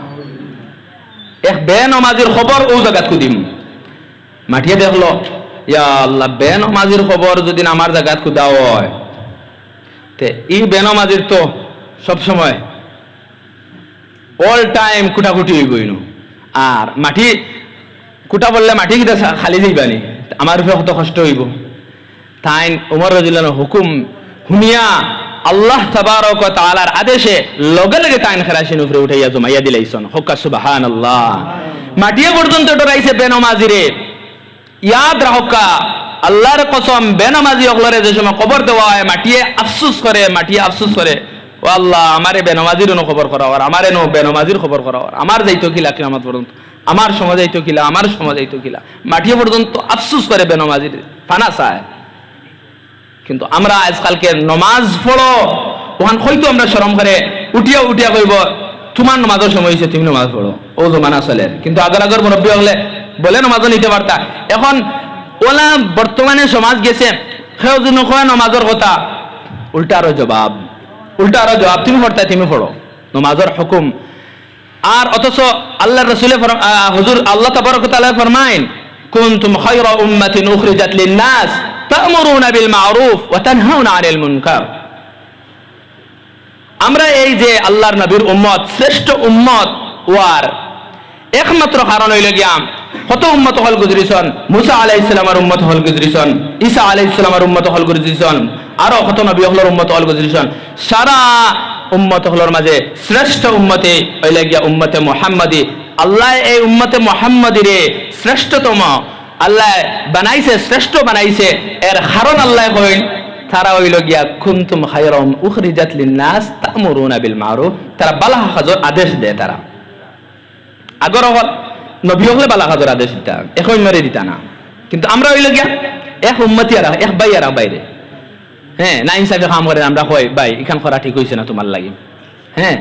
এক বেনমাজির খবর ও জায়গাত কুদিম। মাটিয়ে দেখলো, ইয়া আল্লাহ, বেনমাজির খবর যদি আমার জায়গাত কুদাও হয় তে ই বেনমাজির তো সবসময় অল টাইম কুটাকুটি হইবই। আর মাটি কুটা বললে মাটি কিটা খালি যাইবানি, আমার উপরে কত কষ্ট হইব। তাই উমর রাদিয়াল্লাহু আনহু হুকুম শুনিয়া আল্লাহ তাবারক ওয়া তাআলার আদেশে লগে লগে তাইন খেরাসিন উপরে উঠাইয়া জমাইয়া দিলাইছন। হক্কা সুবহানাল্লাহ। মাটিয়ে পর্যন্ত ডরাইছে বেনমাজিরে। ইয়াদ রাখা, আল্লাহর কসম, বেনমাজি অগলরে যে সময় খবর দেওয়া হয় মাটিয়ে আফসোস করে, মাটিয়ে আফসোস করে, ও আল্লাহ আমারে বেনমাজির খবর করা, আর আমারে নো বেনমাজির খবর করা, আমার যাইতো কিলা কিয়ামত পর্যন্ত, আমার সময় যাইতো কিলা, আমার সময় যাইতো কিলা। মাটিয়ে পর্যন্ত আফসোস করে বেনমাজির ফানা চায়। কিন্তু আমরা আজকালকে নমাজ পড়ো ওখান হয়তো আমরা শরম করে উঠিয়া উঠিয়া কইব তোমার নমাজের সময় হয়েছে, তুমি নমাজ পড়ো, ও জমানা চলে। কিন্তু আগের আগের মুরব্বী হলে বলে নমাজও নিতে পারতা। এখন ওলা বর্তমানে সমাজ গেছে, সেও যদি কয় নমাজের কথা, উল্টা আরো জবাব, উল্টা আরো জবাব, তুমি পড়তা তুমি পড়ো নমাজের হুকুম। আর অথচ আল্লাহ রাসূলে হুজুর আল্লাহ তাবারক ওয়া তাআলা ফরমায়েন, কুনতুম খায়রা উম্মাতিন উখরিজাত লিন-নাস তা'মুরুনা বিল মা'রুফ ওয়া তানহাউনা আনিল মুনকার। আমরা এই যে আল্লাহর নবীর উম্মত, শ্রেষ্ঠ উম্মত ওয়ার একমাত্র কারণ হইল গিয়া কত উম্মত হল গুজরিছন, মুসা আলাইহিস সালামের উম্মত হল গুজরিছন, ঈসা আলাইহিস সালামের উম্মত হল গুজরিছন, আরো কত নবী হলর উম্মত হল গুজরিছন। সারা উম্মত হলর মাঝে শ্রেষ্ঠ উম্মতে হইলে গিয়া উম্মতে মুহাম্মাদি। আল্লাহ এই উম্মতে মুহাম্মাদিরে শ্রেষ্ঠতম আল্লাহ বানাইছে, শ্রেষ্ঠ বানাইছে। এর কারণ আল্লাহ কইন তারা হইল গিয়া কুনতুম খায়রাম উখরিজাত লিন-নাস তা'মুরুনা বিল মারুফ, তারা বালা কাজের আদেশ দেয়। তারা আগর হল নবী হলে বালা কাজের আদেশ দিতা, এখন মরে দিতা না। কিন্তু আমরা হইল গিয়া এক উম্মতি আর এক ভাই আর বাইরে, হ্যাঁ, না ইনসাফে কাম করে আমরা কই ভাই এখান করা ঠিক হইছে না তোমার লাগি, হ্যাঁ,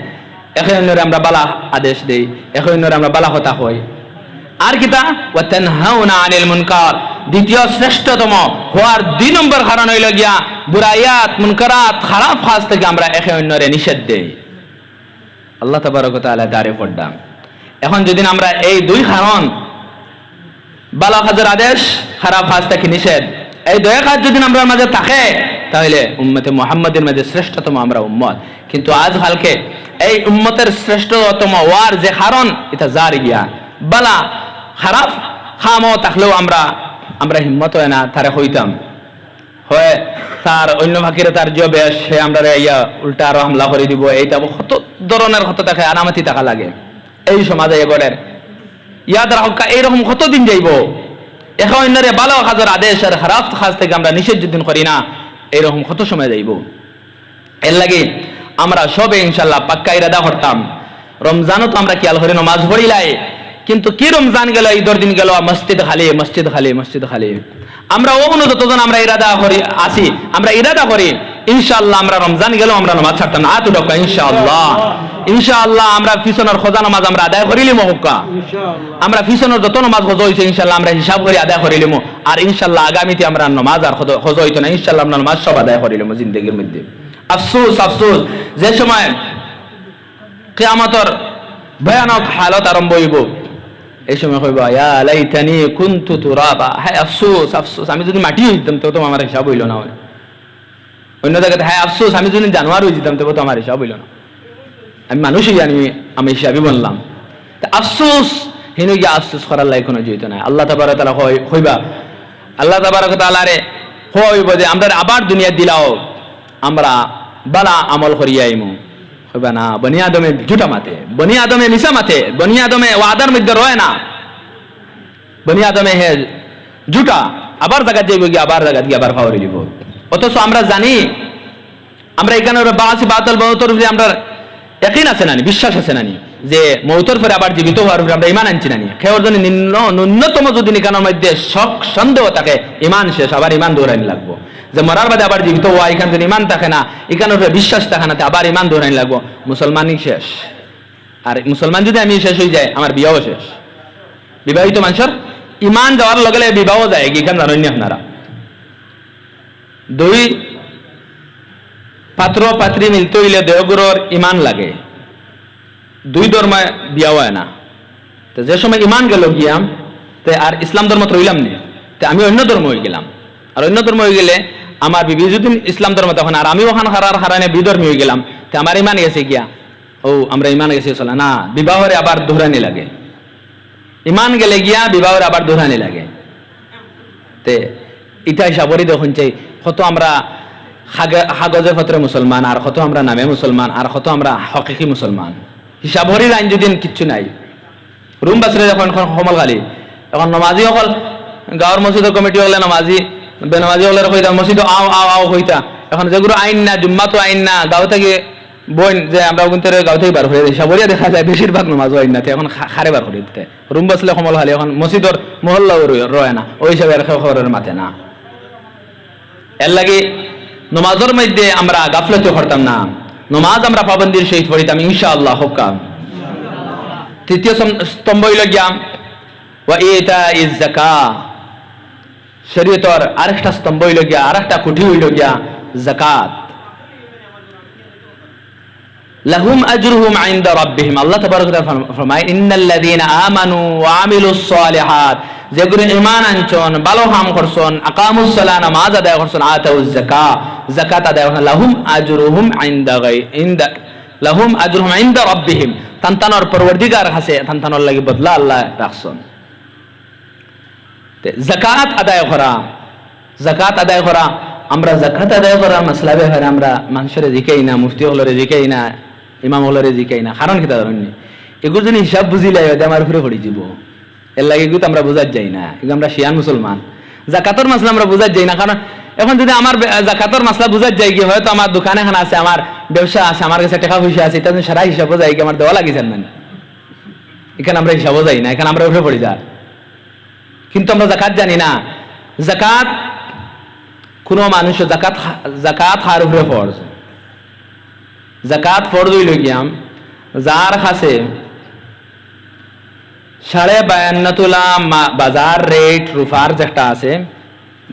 এখন আমরা বালা আদেশ দেই, এখন আমরা বালা কথা কই। আর কিতা ওয়া তানহাউনা আনিল মুনকার, দ্বিতীয় শ্রেষ্ঠতম হওয়ার 2 নম্বর কারণ হইল গিয়া বুরাইয়াত মুনকারাত খারাপ কাজ থেকে আমরা একে অন্যরে নিষেধ দেই। আল্লাহ তাবারক ওয়া তাআলা দারে পড়লাম। এখন যদি আমরা এই 2 কারণ ভালো কাজের আদেশ, খারাপ কাজ থেকে নিষেধ, এই 2 কাজ যদি আমরা মাঝে থাকে তাহলে উম্মতে মুহাম্মাদের মাঝে শ্রেষ্ঠতম আমরা উম্মত। কিন্তু আজকালকে এই উম্মতের শ্রেষ্ঠতম হওয়ার যে কারণ এটা জারি গিয়া বালা খারাপ খামও থাকলেও আমরা হিম্মত হয় না তারে হইতাম, হয় তার অন্য ফাঁকিরে তার যে বেশ সে আমরা ইয়া উল্টা আরো হামলা করে দিব। এইটা কত ধরনের কত থাকে আনামাতি টাকা লাগে এই সমাজে এগরের ইয়াদ রাখা। এইরকম কতদিন যাইব? এখন অন্যরে ভালো কাজের আদেশ আর খারাপ কাজ থেকে আমরা নিষেধ যদি করি না, এইরকম কত সময় যাইব? এর লাগে আমরা সবে ইনশাল্লাহ পাক্কা ইরাদা করতাম। রমজানও তো আমরা খেয়াল করি নমাজ পড়িলাই, কিন্তু কি রমজান গেল, ঈদের দিন গেল, মসজিদ খালি মসজিদ খালি মসজিদ খালি। আমরা যতজন আমরা ইরাদা করি আসি, আমরা ইরাদা করি ইনশাআল্লাহ আমরা রমজান গেল আমরা নামাজ ছাড়তাম না। আতু ডকা ইনশাআল্লাহ, ইনশাআল্লাহ আমরা পিছনের খোঁজা নামাজ আমরা আদায় করিলিম হোকা। আমরা পিছনের যত নামাজ খোঁজ হয়েছে ইনশাআল্লাহ আমরা হিসাব করে আদায় করিলিম। আর ইনশাআল্লাহ আগামীতে আমরা নামাজ আর খোঁজ হইতো না, ইনশাআল্লাহ আমরা নামাজ সব আদায় করিলিম জিন্দগির মধ্যে। আফসোস আফসোস, যে সময় কিয়ামতের ভয়ানক হালত আরম্ভ হইব, এই সময় কইবা ইয়া লাইতানি কুনতু তুরাবা, হ্যাঁ আফসোস আফসোস আমি যদি মাটি হইতাম তো আমার হিসাব হইল না। অন্য জায়গাতে হ্যাঁ আফসোস আমি যদি জানোয়ার হয়ে যেতাম তবে তো আমার হিসাব হইল না। আমি মানুষই জানি, আমি হিসাবই বললাম। আফসোস হেন গিয়ে আফসোস করার লাগে কোনো জড়িত নাই। আল্লাহ তাবারক ওয়া তাআলা কইবা, আল্লাহ তাবারক ওয়া তাআলা রে কইব যে আমরা আবার দুনিয়া দিলাও আমরা বালা আমল করিয়া আইমু। কইবা না, বনি আদমে জুটা মাতে, বনি আদমে মিশা মাতে, বনি আদমে ওয়াদার মধ্যে রয় না, বনি আদমে হে জুটা আবার জায়গা যাইব গিয়ে আবার জায়গা গিয়ে আবার খাওয়ারি দিব। অথচ আমরা জানি আমরা এখানে বাসি বাতল মৌতর উপরে আমরা ইয়াকিন আছে নানি, বিশ্বাস আছে নানি যে মৌতর পরে আবার জীবিত হওয়ার উপরে আমরা ইমান আনছি নানি। খেয়ার জন্য ন্যূনতম যদি নিকানোর মধ্যে শক সন্দেহ থাকে ইমান শেষ, আবার ইমান দৌড়ানি লাগবো। যে মরার বাদে আবার জীবিত হওয়া, এখান থেকে ইমান থাকে না, এখানের উপরে বিশ্বাস থাকে না, আবার ইমান দৌড়ানি লাগবো। মুসলমানই শেষ। আর মুসলমান যদি আমি শেষ হয়ে যায় আমার বিবাহ শেষ। বিবাহিত মানুষের ইমান যাওয়ার লগে লগে বিবাহ যায়, এখান জানেন আপনারা। 2 পাত্র পাত্রী মিলতে হইলে দেহগুরুর ইমান লাগে, 2 ধর্মে বিয়া হয় না। তো যে সময় ইমান গেল গিয়াম তে আর ইসলাম ধর্ম রইলাম নি, তে আমি অন্য ধর্ম হয়ে গেলাম। আর অন্য ধর্ম হয়ে গেলে আমার বিবি যদি ইসলাম ধর্ম তখন আর আমি ওখান হারানে বিধর্মী হয়ে গেলাম, তে আমার ইমান গেছে গিয়া ও আমরা ইমান গেছে চলে না, বিবাহরে আবার দোহরানি লাগে। ইমান গেলে গিয়া বিবাহরে আবার দোহরানি লাগে। তে ইটা হিসাবরি দেখুন চাই কত আমরা কাগজের পত্রে মুসলমান, আর কত আমরা নামে মুসলমান, আর কত আমরা হকিকি মুসলমান। হিসাবরি লাইন যদি কিচ্ছু নাই। রুম বাসরে যখন সমল খালি এখন নমাজি সকল গাঁৱৰ মসজিদৰ কমিটি হলে নমাজি বেনমাজি হলে কইতা মসজিদ আও আও আও কইতা। এখন যেগুলো আইন না, জুম্মাতো আইন না, গাঁও থেকে বইন যে আমরা কিন্তু গাঁও থেকে বার করে দিই, হিসাবরিয়া দেখা যায় বেশিরভাগ নমাজও আইন না, এখন খারে বার করে দিতে। রুম বাসলে সমল খালি এখন মসজিদর মহল্লাও রয় না, ওই হিসাবে খবরের মাথে না। এর লাগে নমাজের মধ্যে আমরা গাফলতি করতাম না, নমাজ আমরা পাবন্দির সহিত পড়িতাম ইনশাআল্লাহ হোকা। তৃতীয় স্তম্ভ হইল গিয়া ওয়া ইতাইজ যাকাত, শরীয়তের আরেকটা স্তম্ভ হইল গিয়া, আরেকটা খুঁটি হইল গিয়া যাকাত। লাহুম আজরুহুম ইনদা রাব্বিহিম, আল্লাহ তাবারক ওয়া তাআলা ফরমায় ইন্নাল্লাযীনা আমানু ওয়া আমিলুস সালিহাত, যেগুলো ঈমান আনছন, ভালো কাম করছন, আকামুস সালাহ নামাজ আদায় করছন, আতাউজ যাকাত যাকাত আদায় করছন, লাহুম আজরুহুম ইনদা রাব্বিহিম, তানতানোর পরওয়ারদিগার কাছে তানতানোর লাগি বদলা আল্লাহ রাখছন। জাকাত আদায় করা, জাকাত আদায় করা, আমরা জাকাত আদায় করা মাসলা ব্যাপারে আমরা মানুষের জিকাই না, মুফতি হলরে জিকাই না, ইমাম হলরে জিকাই না, কারণ কি ধরেন এগুলো যদি হিসাব বুঝিলাই আমার উপরে পড়ে যাব, এর লাগে এগুলো আমরা বোঝার যাই না, এগুলো আমরা শিয়ান মুসলমান, জাকাতর মাসলা আমরা বোঝার যাই না। কারণ এখন যদি আমার জাকাতর মাসলা বুঝার যাই কি, হয়তো আমার দোকান এখন আছে, আমার ব্যবসা আছে, আমার কাছে টাকা পয়সা আছে, এটা সারা হিসাব যাই কি আমার দেওয়া লাগিয়েছেন না, এখানে আমরা হিসাবও যাই না, এখানে আমরা উঠে পড়ি যা। কিন্তু আমরা জাকাত জানি না, জাকাত কোন মানুষ জাকাত হার উপরে ফরজ, জাকাত ফরজ হইল গিয়াম যার কাছে 52.5 তোলা বাজার রেট রুফার যেটা আছে,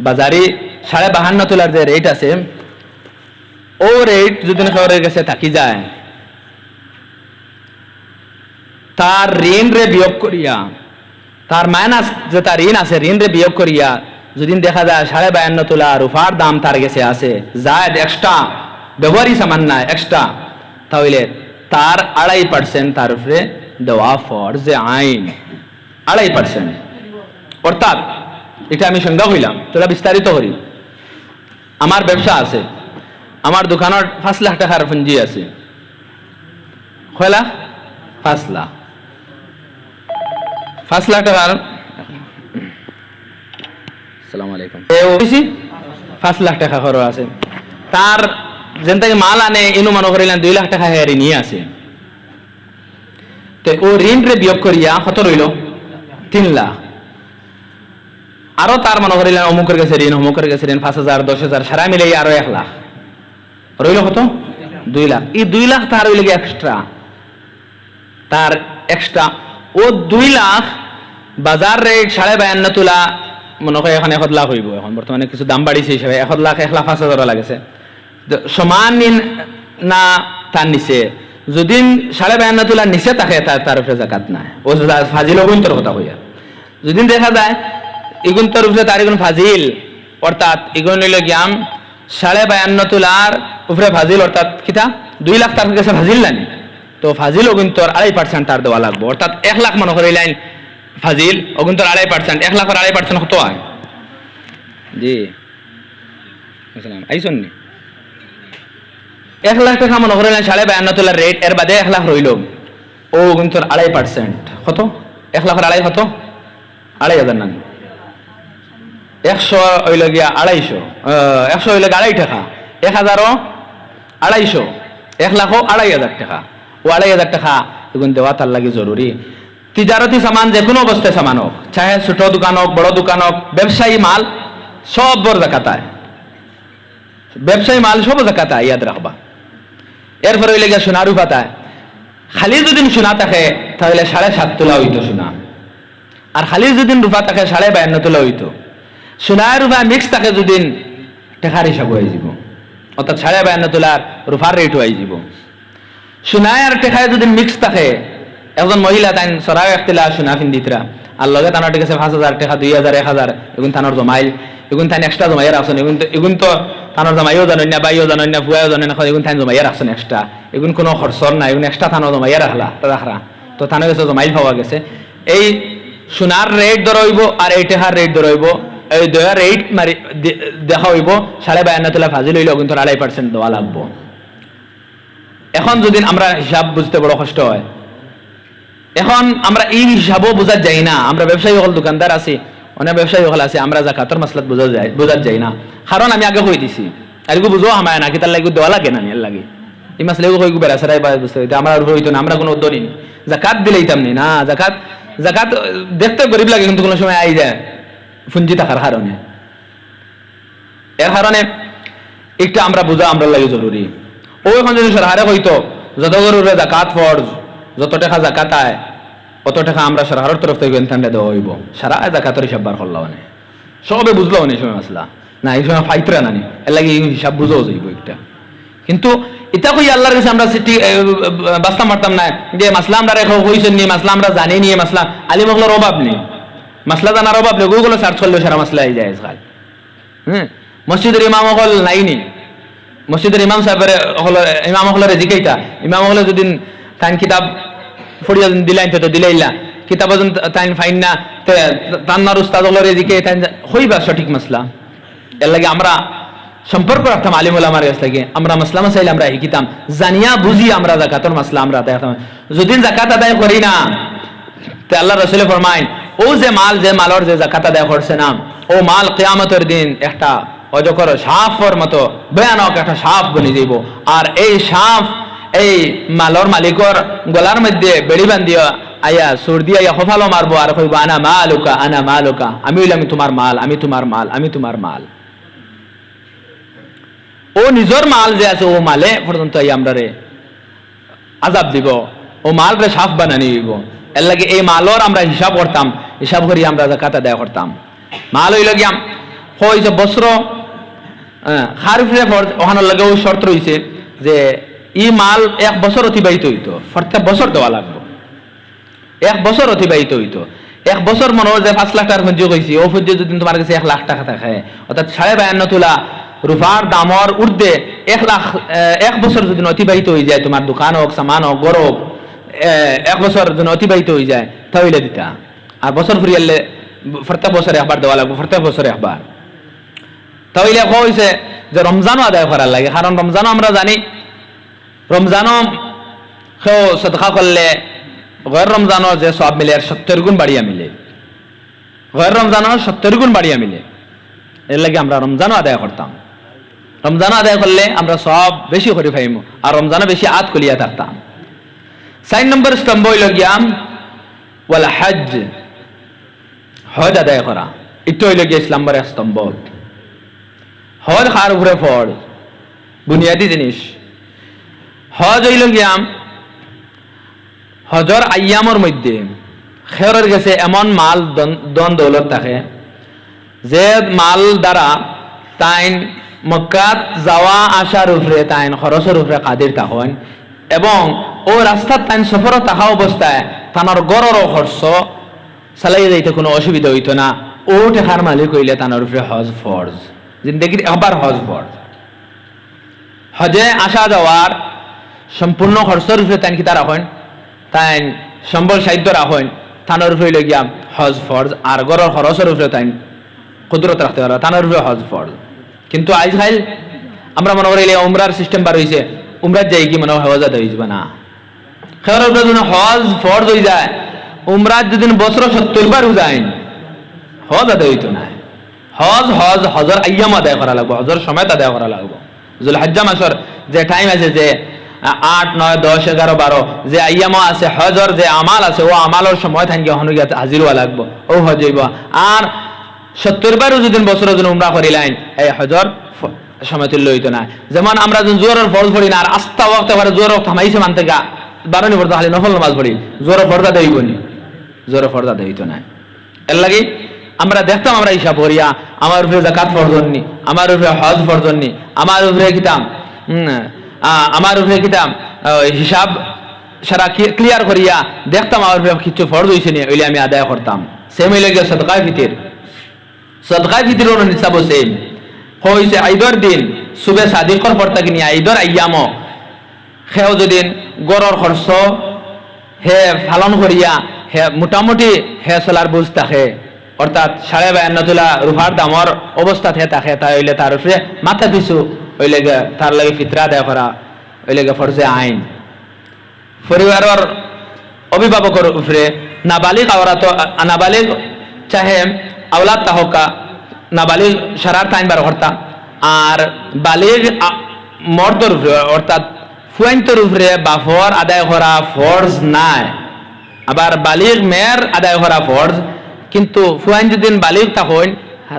বাজারে 52.5 তোলার যে রেট আছে, ও রেট যদি কারোর কাছে থাকি যায়, তার ঋণ রে বিয়োগ করিয়া, তার মাইনাস যে তার ঋণ আছে, ঋণ রে বিয়োগ করিয়া যদি দেখা যায় 52.5 তোলা রুফার দাম তার কাছে আছে, জায়দ এক্সট্রা ব্যবহারই সামান না এক্সট্রা, তাহলে তার 2.5% তার উপরে দেওয়া ফরজে আইন, 2.5%। অর্থাৎ এটা আমি সংজ্ঞা হইলাম, তোরা বিস্তারিত করি। আমার ব্যবসা আছে, আমার দোকানের 5 লাখ টাকার পুঁজি আছে, কয় লাখ? 5 লাখ, 5 লাখ টাকার, আসসালামু আলাইকুম, 5 লাখ টাকা খরচ আছে, তার যেন থেকে মাল আনে ইনু মনে করিলেন 2 লাখ টাকা হেয়ারি নিয়ে আছে, তো ও ঋণ রে বিয়োগ করিয়া কত রইল? 3 লাখ। আরো তার মনে করিলেন অমুকের কাছে ঋণ, অমুকের কাছে ঋণ 5,000 10,000 সারা মিলে আরো 1 লাখ, রইল কত? 2 লাখ। এই 2 লাখ তার রইল এক্সট্রা, তার এক্সট্রা ও 2 লাখ বাজার রেট 52.5 তোলা মনে হয় এখন 1 লাখ হইব, এখন বর্তমানে কিছু দাম বাড়িছে হিসাবে 1 লাখ 1,05,000 লাগেছে, সমান না তার নিচে, যদি 52.5 তোলার নিচে থাকে তার উপরে জাকাত নাই, ও ফাজিল অগুন্তর কথা হইয়া। যদি দেখা যায় ইগুন্তর উপরে তার এগুন ফাজিল, অর্থাৎ এগুন হইল গিয়াম 52.5 তোলার উপরে ফাজিল, অর্থাৎ কিতা 2 লাখ তার কাছে ফাজিল নানি, তো ফাজিল অগুন্তর 2.5% তার দেওয়া লাগবে, অর্থাৎ 1 লাখ মনে করে লাইন ফাজিল অগুন্তর 2.5%, 1 লাখের 2.5% কত হয়? জি আসসালাম আইসন নি 1 লাখ টাকা মনে করে 52.5 তোলার রেট, এর বাদে 1 লাখ রইল, ও কিন্তু 2.5% কত? 1 লাখের 2.5 কত? 2,500 না, 100 হইল গিয়া 250, 100 হইলে 2.5 টাকা, 1,000ও 250, 1 লাখও 2,500 টাকা, ও 2,500 টাকা এগুন দেওয়া তার লাগে জরুরি। তিজারতি সামান যে কোনো অবস্থায় সামান হোক, চাহে ছোট দোকান হোক বড় দোকান হোক, ব্যবসায়ী মাল সব বড় জাকাত আয়, ব্যবসায়ী মাল সব জাকাত আয়, ইয়াদ রাখবা। এরপরে হইলে গিয়া সোনা রূপা তায়, খালি যদি সোনা থাকে তাহলে 7.5 তোলা হইতো সোনা, আর খালি যদি রূপা থাকে 52.5 তোলা হইতো। সোনা রূপা মিক্স থাকে যদি টাকার হিসাব হয়ে যাব, অর্থাৎ 52.5 তোলার রূপার রেট হয়ে যাব। সোনা আর টাকায় যদি মিক্স থাকে, একজন মহিলা তাই সরাই একতিলা সোনা ফিন্দিতরা, আর লগে তানোর কাছে 5,000 টাকা 2,000 1,000 এগুন থানোর জমাইল, এগুন থান এক্সট্রা জমাইয়া রাখছেন, এগুন তো থানোর জমাইও জানেন না, বাইও জানেন না, ফুয়াও জানেন না, এগুন থান জমাইয়া রাখছেন এক্সট্রা, এগুন কোনো খরচর না, এগুন এক্সট্রা থানো জমাইয়া রাখরা, তো থানোর কাছে জমাইল পাওয়া গেছে। এই সোনার রেট ধরইব আর এই টাকার রেট ধরইব, এই দুইটা রেট মারি দেখা হইব, 52.5 তোলা ফাজিল হইলেও কিন্তু 2.5% দেওয়া লাগবো। এখন যদি আমরা হিসাব বুঝতে বড় কষ্ট হয়, এখন আমরা এই হিসাবও বোঝার যাই না, আমরা ব্যবসায়ী হল দোকানদার আছি, অনেক ব্যবসায়ী হল আছে, আমরা জাকাতের মাসলাত বোঝার যাই না, কারণ আমি আগে কই দিছি আর এগুলো বুঝো আমায় না, কি তার লাগে দেওয়া লাগে না, এর লাগে এই মাসলা এগুলো কই বেড়াছাড়াই বুঝতে হইতে আমরা হইতো না, আমরা কোনো উদ্যোগ নিই, জাকাত দিলেইতাম না, জাকাত দেখতে গরিব লাগে কিন্তু কোনো সময় আই যায় পুঞ্জি থাকার কারণে, এর কারণে একটা আমরা বোঝা আমরা লাগে জরুরি। ও এখন যদি সরকারে হইতো যত গরুরে জাকাত ফরজ, যত টাকা জাকাত আয় অত টাকা আমরা সরকারের তরফ থেকে ইনথানটা দেওয়া হইব, সারা জাকাতের হিসাব বার করলাম না, সবে বুঝলো না এই সময় মাসলা না, এই সময় ফাইতরা নানি, এর লাগে হিসাব বুঝাও যাইব একটা। কিন্তু এটা কই আল্লাহর কাছে আমরা বাস্তা মারতাম না যে মাসলা আমরা রেখা হইছেন নি, মাসলা আমরা জানি নিয়ে, মাসলা আলিম হকলার অভাব নেই, মাসলা জানার অভাব নেই, গুগলে সার্চ করলেও সারা মাসলা এই যায় খাল। মসজিদের ইমাম হল নাইনি, মসজিদের ইমাম সাহেবের ইমাম হলের জিকাইতা, ইমাম হলে যদি তান কিতাব ফড়িয়া দিলাইন তো দিলাইলা, কিতাব তাইন ফাইন না তান্নার উস্তাদ এদিকে তাইন হইবা সঠিক মাসলা। এর লাগে আমরা সম্পর্ক রাখতাম আলিম ওলামার কাছ থেকে, আমরা মাসলা মাসাইল আমরা শিখিতাম, জানিয়া বুঝি আমরা জাকাতের মাসলা আমরা আদায় করতাম। যদি জাকাত আদায় করি না তে আল্লাহ রাসূল ফরমায় ও যে মালর যে জাকাত আদায় করছে না, ও মাল কিয়ামতের দিন একটা অজগর সাপের মতো ভয়ানক একটা সাপ বনে যাইব। আর এই সাপ এই মালর মালিকর গলার মধ্যে বেড়ি বান্ধিয়া আয়া সুর দিয়া কফালো মারবো আর কইব আনা মালুকা আনা মালুকা, আমি হইলাম তোমার মাল, আমি তোমার মাল, আমি তোমার মাল। ও নিজের মাল যে আছে ও মালে পর্যন্ত আমরা রে আজাব দিব, ও মাল রে সাফ বানানি দিব। এর লাগে এই মালর আমরা হিসাব করতাম, হিসাব করি আমরা জাকাত আদায় করতাম। মাল হইল গিয়াম হইছে বস্ত্র খারিফে ওখানের লাগে ও শর্ত রয়েছে যে ই মাল 1 বছর অতিবাহিত হইতো, প্রত্যেক বছর দেওয়া লাগবে, 1 বছর অতিবাহিত হইতো। 1 বছর মনে হয় যে 5 লাখ টাকার ফজ্জি কইছি, ও ফজ্জি যদি তোমার কাছে 1 লাখ টাকা থাকে অর্থাৎ 52.5 তোলা রুফার দামর ঊর্ধ্বে 1 বছর যদি অতিবাহিত হয়ে যায়, তোমার দোকান হোক সামান হোক গড় হোক, 1 বছর যদি অতিবাহিত হয়ে যায় তাহলে দিতা। আর বছর ফুরিয়ালে প্রত্যেক বছরে একবার দেওয়া লাগবে, প্রত্যেক বছরে একবার। তাহলে হয়েছে যে রমজানও আদায় করার লাগে, কারণ রমজানও আমরা জানি রমজানও কেউ সদকা করলে গয়ের রমজানও যে সব মিলে 70 গুণ বাড়িয়া মিলে, গয়ের রমজানও 70 গুণ বাড়িয়া মিলে। এর লাগে আমরা রমজানও আদায় করতাম। রমজান আদায় করলে আমরা সব বেশি করে পাইমু, আর রমজানে বেশি আত কলিয়া থাকতাম। 4 নম্বর স্তম্ভ হইল গিয়াম ওয়াল হজ, হজ আদায় করা। এটা হইল গিয়া ইসলামের এক স্তম্ভ। হজ কার উপরে ফরজ, বুনিয়াদী জিনিস। হজ হইল গিয়াম হজর আয়ামর মধ্যে খেরের গেছে এমন মাল দন দৌলত থাকে যে মাল দ্বারা তাইন মক্কাত যাওয়া আসার উপরে তাইন খরচের উপরে কাদির থাকেন, এবং ও রাস্তার তাইন সফর থাকা অবস্থায় তানোর গড়েরও খরচ চালাই যাইতে কোনো অসুবিধা হইতো না। ও টেকার মালিক হইলে তানোর উপরে হজ ফরজ, জিন্দগির একবার হজ ফরজ। হজে আসা যাওয়ার সম্পূর্ণ খরচের উপরে তাইন কি তারা রাখেন, তাইন সম্বল সাহিত্য রাখেন, তানোর উপরে গিয়া হজ ফরজ। আর গড়ের খরচের উপরে তাইন কুদরত রাখতে পারো, তানোর উপরে হজ ফরজ। কিন্তু আজকাল আমরা মনে করি উমরার সিস্টেম বার হয়েছে, উমরার যাই কি মনে হয় হজ আদায় হয়ে যাবে না। খেয়াল যদি হজ ফরজ হয়ে যায়, উমরার যদি বছর 70 বার যায় হজ আদায় হইতো না। হজর আয়াম আদায় করা লাগবে, হজর সময় আদায় করা লাগবে। জুলহজ্জা মাসের যে টাইম আছে, যে 8, 9, 10, 11, 12 যে আয়াম আছে, হজর যে আমাল আছে, ও আমালের সময় থাকি হাজির হওয়া লাগবে, ও হজ হইব। আর 70 বারও যদি বছর উমরা করিলেন এই হজর সময় তুল্য হইতো না। যেমন আমরা জোরের ফরজ পড়ি না, আর আস্তা ওয়াক্ত করে জোর থামাইছে মান থেকে 12 পড়তে খালি নফল নামাজ পড়ি, জোরে ফরজা দেইব নি, জোরে ফরজা দেইতো না। এর লাগি আমরা দেখতাম, আমরা হিসাব করিয়া আমার উপরে যাকাত ফরজ নি, আমার উপরে হজ ফরজ নি, আমার উপরে কিতাম হিসাব সারা ক্লিয়ার করিয়া দেখতাম আমার উপরে কিছু ফরজ হইছে নি, ওইলে আমি আদায় করতাম। সেম হইলে গিয়ে সদকায়ে ফিতর, সদকায়ে ফিতরের নিসাব সেম হইছে। ঈদের দিন সুবে সাদিকর পর থেকে নিয়ে ঈদের আয়ামও সেও যদি গড়র খরচ হে পালন করিয়া হে মোটামুটি হে চলার বুঝ থাকে, অর্থাৎ 52.5 তোলা রুফার দামর অবস্থাত হে থাকে, তাই হইলে তার উপরে মাথা পিছু হইলে তার লাগে ফিতরা আদায় করা হইলে ফরজে আইন। পরিবারের অভিভাবকের উপরে নাবালিগ আওরাত, নাবালিগ চাহে আওলাদ তাহকা, নাবালিগ সারার টাইম বার করতাম। আর বালিগ মর্দর উপরে অর্থাৎ ফুয়াইন্তর উপরে বাফর আদায় করা ফরজ নাই, আবার বালিগ মেয়ের আদায় করা ফরজ। কিন্তু ফুয়াইন যদি বালিগ তখন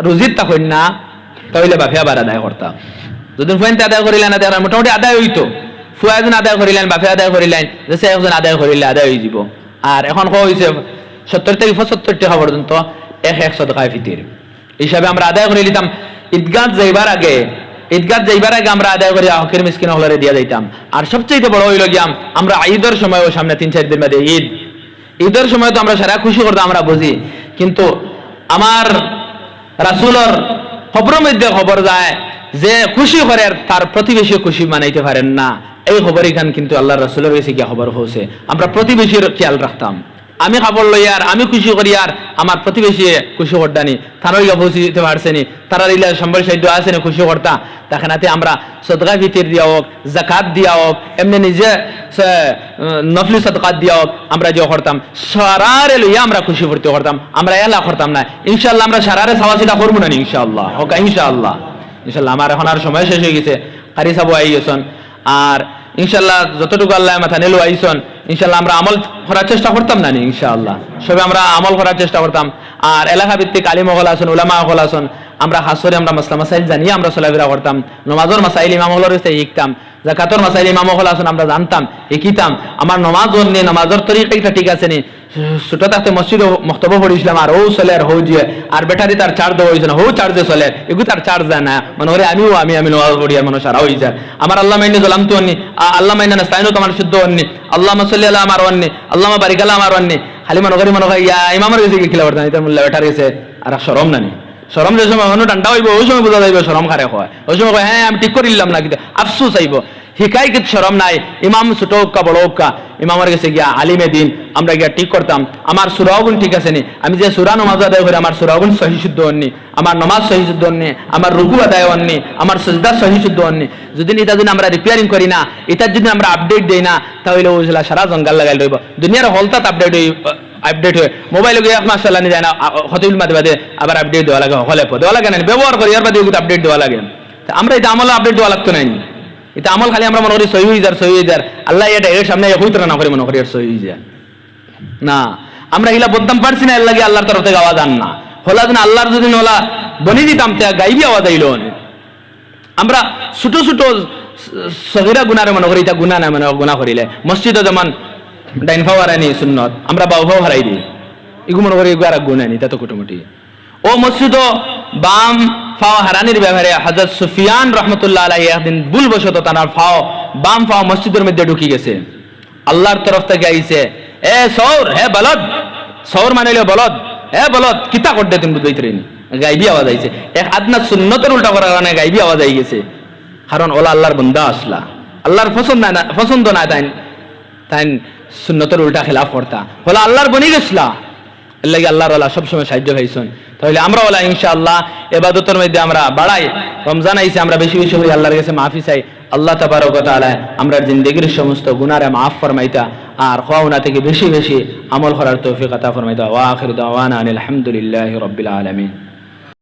রুজিত তখন না, তাহলে বাফে আবার আদায় করতাম। যদি ফুয়াইনতে আদায় করিলেন মোটামুটি আদায় হইতো, ফুয়া একজন আদায় করিলেন, বাফে আদায় করিলেন, যে একজন আদায় করিলে আদায় হয়ে যাব। আর এখন হয়েছে 70 থেকে 75 টাকা পর্যন্ত এক সদকায়ে ফিতর হিসাবে আমরা আদায় করে নিতাম। ঈদগাহ যাইবার আগে আমরা আদায় করে হকের মিসকিন হলরে দিয়া যাইতাম। আর সবচেয়ে বড় হইল গিয়া আমরা ঈদের সময় সামনে 3-4 দিন বাদে ঈদের সময় তো আমরা সারা খুশি করতাম, আমরা বুঝি। কিন্তু আমার রাসূলের খবরের মধ্যে খবর যায় যে খুশি করে তার প্রতিবেশী খুশি মানাইতে পারেন না, এই খবর এখান কিন্তু আল্লাহ রাসূলের কাছে গিয়া খবর হয়েছে। আমরা প্রতিবেশীর খেয়াল রাখতাম। আমি খাবার লই আর আমি খুশি করি আর আমার প্রতিবেশী খুশি করতানি থানোর গা পৌঁছিতে পারছেনি তারা ইলা সম্বল সাহিত্য আসেনি খুশি করতা তাখানাতে আমরা সদকা ফিতির দিয়া হোক জাকাত দিয়া হোক এমনি নিজে নফলি সদকাত দিয়া হোক আমরা যে করতাম সারারে লইয়া আমরা খুশি করতে করতাম আমরা এলা করতাম না ইনশাআল্লাহ আমরা সারারে সাওয়াসিটা করবো না ইনশাআল্লাহ হোক ইনশাআল্লাহ ইনশাআল্লাহ আমার এখন আর সময় শেষ হয়ে গেছে কারি সাবু আই গেছেন আর ইনশাআল্লাহ যতটুকু আল্লাহ মাথা নিলো আইসন ইনশাআল্লাহ আমরা আমল করার চেষ্টা করতাম না ইনশাআল্লাহ সবে আমরা আমল করার চেষ্টা করতাম আর এলাকা ভিত্তিক আলিম হল আসুন উলামা হল আসুন আমরা হাসরে আমরা মাসলা মাসাইল জানিয়ে আমরা চলাফেরা করতাম নমাজের মাসাইল ইমাম হলের শিখতাম জাকাতর মাসাইল ইমাম হল আসুন আমরা জানতাম শিখিতাম আমার নমাজ নি নমাজের তরিকা ঠিক আছে নি ছোট থাকতে মসজিদ মক্তব্য পড়িছিলাম আর ও চলে আর হৌ যে আর ব্যাটারি তার চার্জ দেওয়া হয়েছে না হৌ চার্জে চলে এগুলো তার চার্জ যায় না মনে করে আমি নমাজ পড়ি আর মানুষ সারা হয়ে যায় আমার আল্লাহ মাইনে জলাম তো অন্নি আল্লাহ মাইনে নাস্তাইনও তোমার শুদ্ধ অন্নি আল্লাহ মাসল্লি আল্লাহ আমার অন্নি আল্লাহ বারিকাল্লাহ আমার অন্নি খালি মনে করি ইয়া ইমামের গেছে কি খেলা করতাম এটা মূল্য ব্যাটার গেছে আর সরম নানি সরম যে সময় অন্য ঠান্ডা হইব ওই সময় বোঝা যাইব সরম খারে হয় ওই সময় হ্যাঁ আমি ঠিক করিলাম না কিন্তু আফসোস আইব হিকাই কিন্তু সরম নাই ইমাম ছোট হোক্কা বড় হোক্কা ইমামের গেছে গিয়া আলিমে দিন আমরা গিয়া ঠিক করতাম আমার সুরাগুন ঠিক আছে নি আমি যে সুরা নমাজ আদায় করি আমার সুরাগুন সহি শুদ্ধ হননি আমার নমাজ সহি শুদ্ধ হননি আমার রুকু আদায় হননি আমার সজদা সহি শুদ্ধ হননি যদি এটা যদি আমরা রিপেয়ারিং করি না এটার যদি আমরা আপডেট দেই না তাহলে ওইগুলা সারা জঙ্গল লাগাই রইব দুনিয়ার হলতাত আপডেট হয়ে মোবাইল গিয়ে মাসাল্লাহ নিয়ে যায় না হতিবিল মাঝে বাদে আবার আপডেট দেওয়া লাগে হলে দেওয়া লাগে না ব্যবহার করি আর বাদে আপডেট দেওয়া লাগে আমরা এটা আমলে আপডেট দেওয়া লাগতো নাই এটা আমল খালি আমরা মনে করি সহি হয়ে যার আল্লাহ এটা এর সামনে হইতরা না করে মনে করি এর সহি হয়ে যায় না আমরা এগুলা বদনাম পারছি না এর লাগে আল্লাহর তরফ থেকে আওয়াজ আন না হলা দিন আল্লাহর যদি নলা বনি দিতাম তে গাইবি আওয়াজ আইল আমরা ছোট ছোট সগিরা গুনারে মনে করি এটা গুনাহ না মানে গুনাহ করিলে মসজিদে যেমন ডাইন ফাও হারানি সুন্নত আমরা বাউ ফাও হারাই দিই এগু মনে করি এগু আর গুনাহ নি তা তো কুটুমুটি ও মসজিদ বাম ফাও হারানির ব্যাপারে হযরত সুফিয়ান রাহমাতুল্লাহ আলাইহি একদিন ভুলবশত তার ফাও বাম ফাও মসজিদের মধ্যে ঢুকি গেছে আল্লাহর তরফ থেকে আইছে এ সৌর হে বলদ সৌর মানিলে বলদ হে বলদ কিতা করতে তুমি বুঝাইতরেনি গাইবি আওয়াজ আইছে এক আদনা সুন্নতের উল্টা করার কারণে গাইবি আওয়াজ আই গেছে কারণ ওলা আল্লাহর বান্দা আসলা আল্লাহর পছন্দ না তাই সুন্নতের উল্টা খেলাফ করতা হলো আল্লাহর বনি গেছলা এর লাগে আল্লাহর ওলা সবসময় সাহায্য পাইছেন তাহলে আমরা ওলা ইনশাআল্লাহ ইবাদতের মধ্যে আমরা বাড়াই রমজান আইছে আমরা বেশি বেশি হই আল্লাহর কাছে মাফি চাই আল্লাহ তাবারক ওয়া তাআলা আমরা জিন্দেগীর সমস্ত গুনাহরে মাফ ফরমাইতা আর খাওয়ানা থেকে বেশি বেশি আমল করার তৌফিক আতা ফরমাইতা ওয়া আখিরু দাওয়ানা আলহামদুলিল্লাহি রাব্বিল আলামিন।